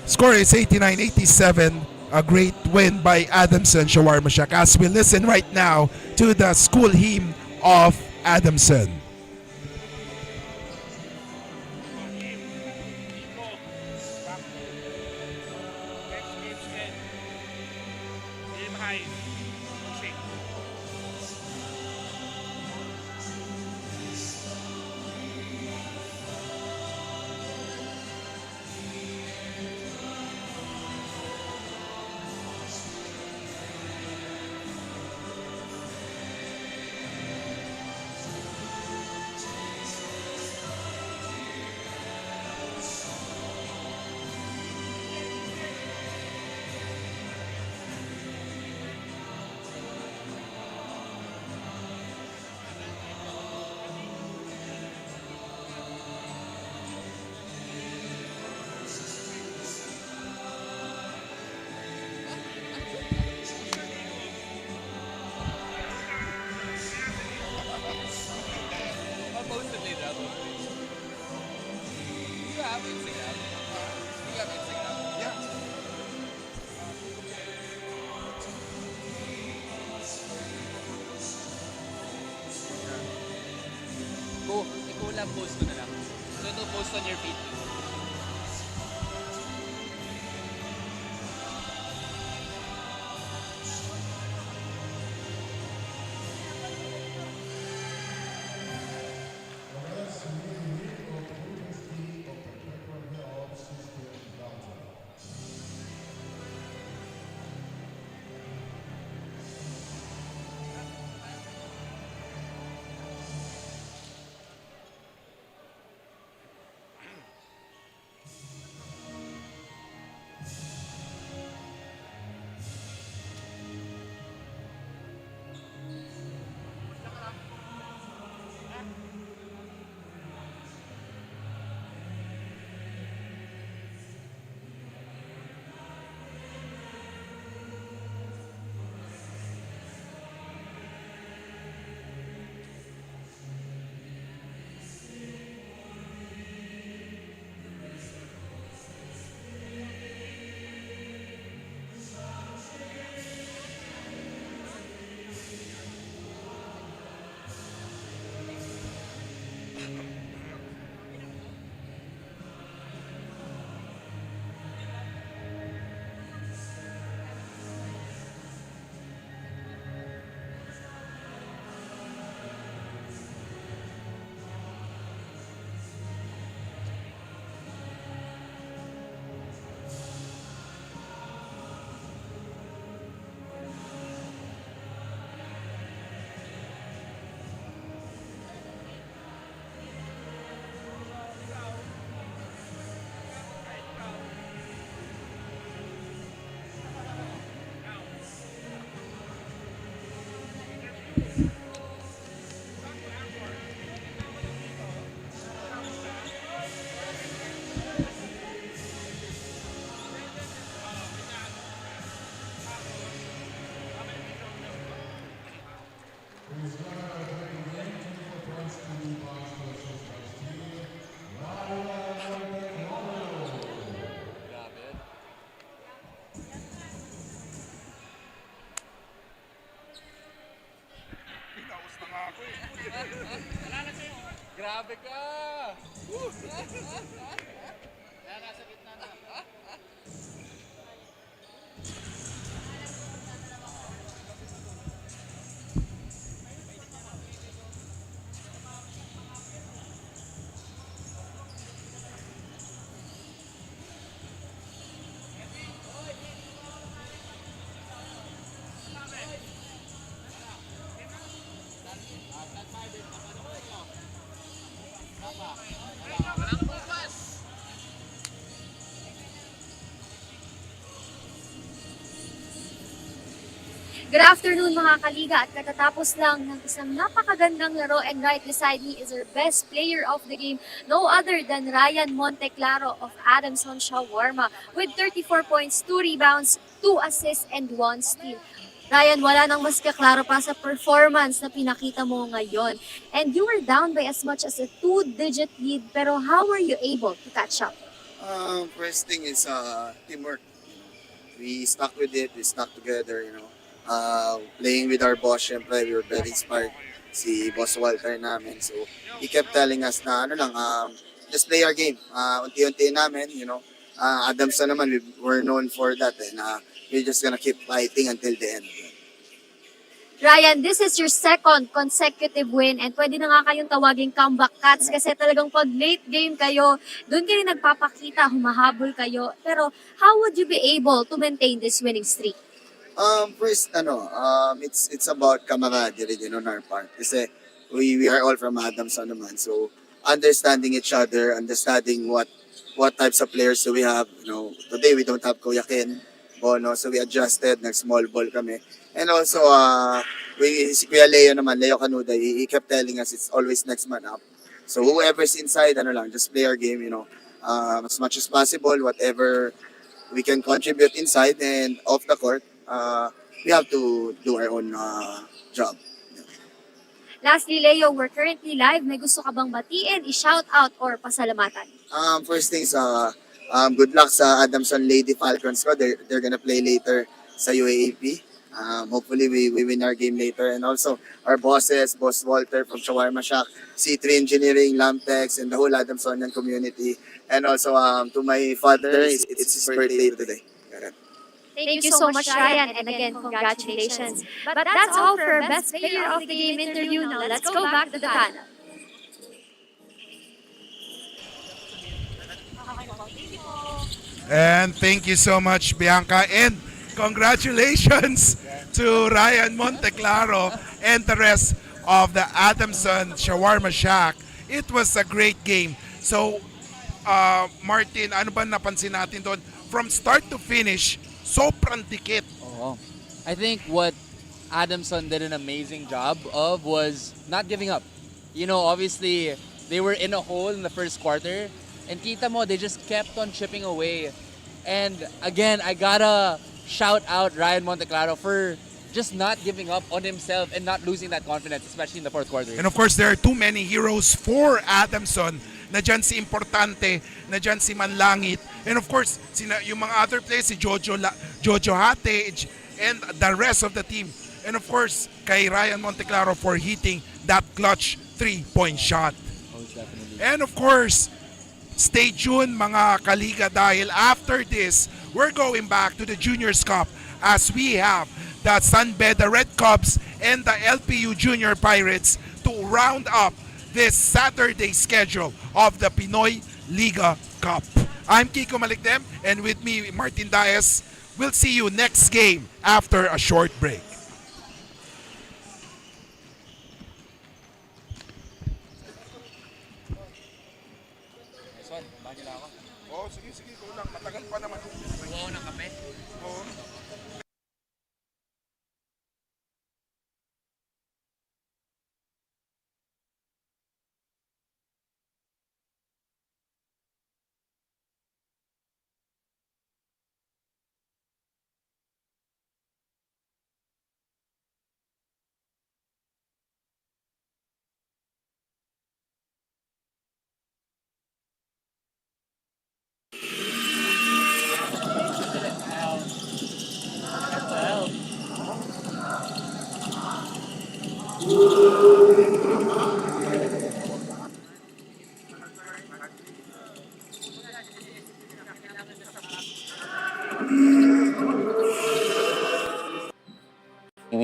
Score is 89-87. A great win by Adamson Shawarma Shack as we listen right now to the school hymn of Adamson. Ikaw lang post ko na lang. So ito post on your feed. Grabe ka! Good afternoon mga kaliga at katatapos lang ng isang napakagandang laro and right beside me is our best player of the game, no other than Ryan Monteclaro of Adamson Shawarma with 34 points, 2 rebounds, 2 assists, and 1 steal. Ryan, wala nang mas kaklaro pa sa performance na pinakita mo ngayon. And you were down by as much as a 2-digit lead, pero how were you able to catch up? First thing is teamwork. We stuck with it. We stuck together. Playing with our boss, syempre, we were very inspired. Si Boss Walter namin. So, he kept telling us na, just play our game. Unti-unti namin, Adamson naman, we were known for that. And we're just gonna keep fighting until the end. Ryan, this is your second consecutive win and pwede na nga kayong tawaging comeback cats kasi talagang pag late game kayo, doon kayo nagpapakita, humahabol kayo. Pero how would you be able to maintain this winning streak? First, it's about camaraderie din on our part. Kasi we are all from Adamson naman. So, understanding each other, understanding what types of players do we have. Today we don't have Kuya Ken, Bono, so we adjusted, nag-small ball kami. And also, si Kuya Leo Canuda, he kept telling us it's always next man up. So whoever's inside, just play our game, as much as possible, whatever we can contribute inside and off the court, we have to do our own job. Lastly, Leo, we're currently live. May gusto ka bang batiin, i-shout out, or pasalamatan? First things, good luck sa Adamson Lady Falcons ko. They're gonna play later sa UAAP. Hopefully we win our game later. And also our bosses, Boss Walter from Shawarma Shack, C3 Engineering, Lamtex, and the whole Adamsonian community. And also to my father, it's his birthday today. Thank you so much, Ryan, and again, congratulations. But that's all for our Best Player of the Game interview. Now let's go back to the panel. And thank you so much, Bianca. And congratulations to Ryan Monteclaro and the rest of the Adamson Shawarma Shack. It was a great game. So, Martin, ano ba napansin natin doon? From start to finish, sobrang dikit. Oh. I think what Adamson did an amazing job of was not giving up. Obviously, they were in a hole in the first quarter. And kita mo, they just kept on chipping away. And again, I gotta shout out Ryan Monteclaro for just not giving up on himself and not losing that confidence, especially in the fourth quarter. And of course, there are too many heroes for Adamson. Nadyan si Importante, nadyan si Manlangit. And of course, yung mga other players, si Jojo Hate, and the rest of the team. And of course, kay Ryan Monteclaro for hitting that clutch 3-point shot. Most definitely. And of course, stay tuned mga kaliga dahil after this, we're going back to the Juniors Cup as we have the Sunbeda Red Cubs and the LPU Junior Pirates to round up this Saturday schedule of the Pinoy Liga Cup. I'm Kiko Malikdem and with me, Martin Diaz. We'll see you next game after a short break. Oh, sige, ikaw lang. Matagal pa naman. Wow, ng kape? Oo. We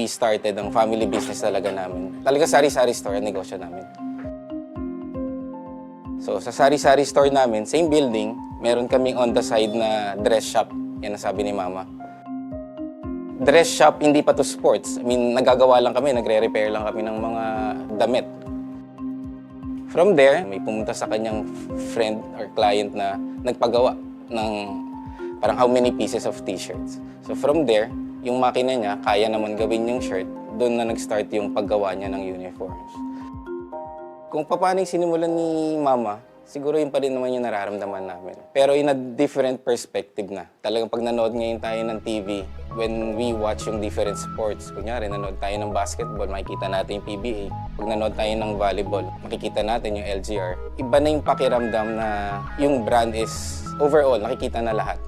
started ang family business talaga namin. Talaga sari-sari store ang negosyo namin. So sa sari-sari store namin, same building, meron kaming on the side na dress shop. Yan ang sabi ni Mama. Dress shop, hindi pa to sports. I mean, nagagawa lang kami, nagre-repair lang kami ng mga damit. From there, may pumunta sa kanyang friend or client na nagpagawa ng parang how many pieces of t-shirts. So from there, yung makina niya, kaya naman gawin yung shirt, doon na nag-start yung paggawa niya ng uniforms. Kung paano yung sinimulan ni Mama, siguro yun pa rin naman yung nararamdaman namin. Pero in a different perspective na. Talagang pag nanood ngayon tayo ng TV, when we watch yung different sports, kunyari nanood tayo ng basketball, makikita natin yung PBA. Pag nanood tayo ng volleyball, makikita natin yung LGR. Iba na yung pakiramdam na yung brand is overall, nakikita na lahat.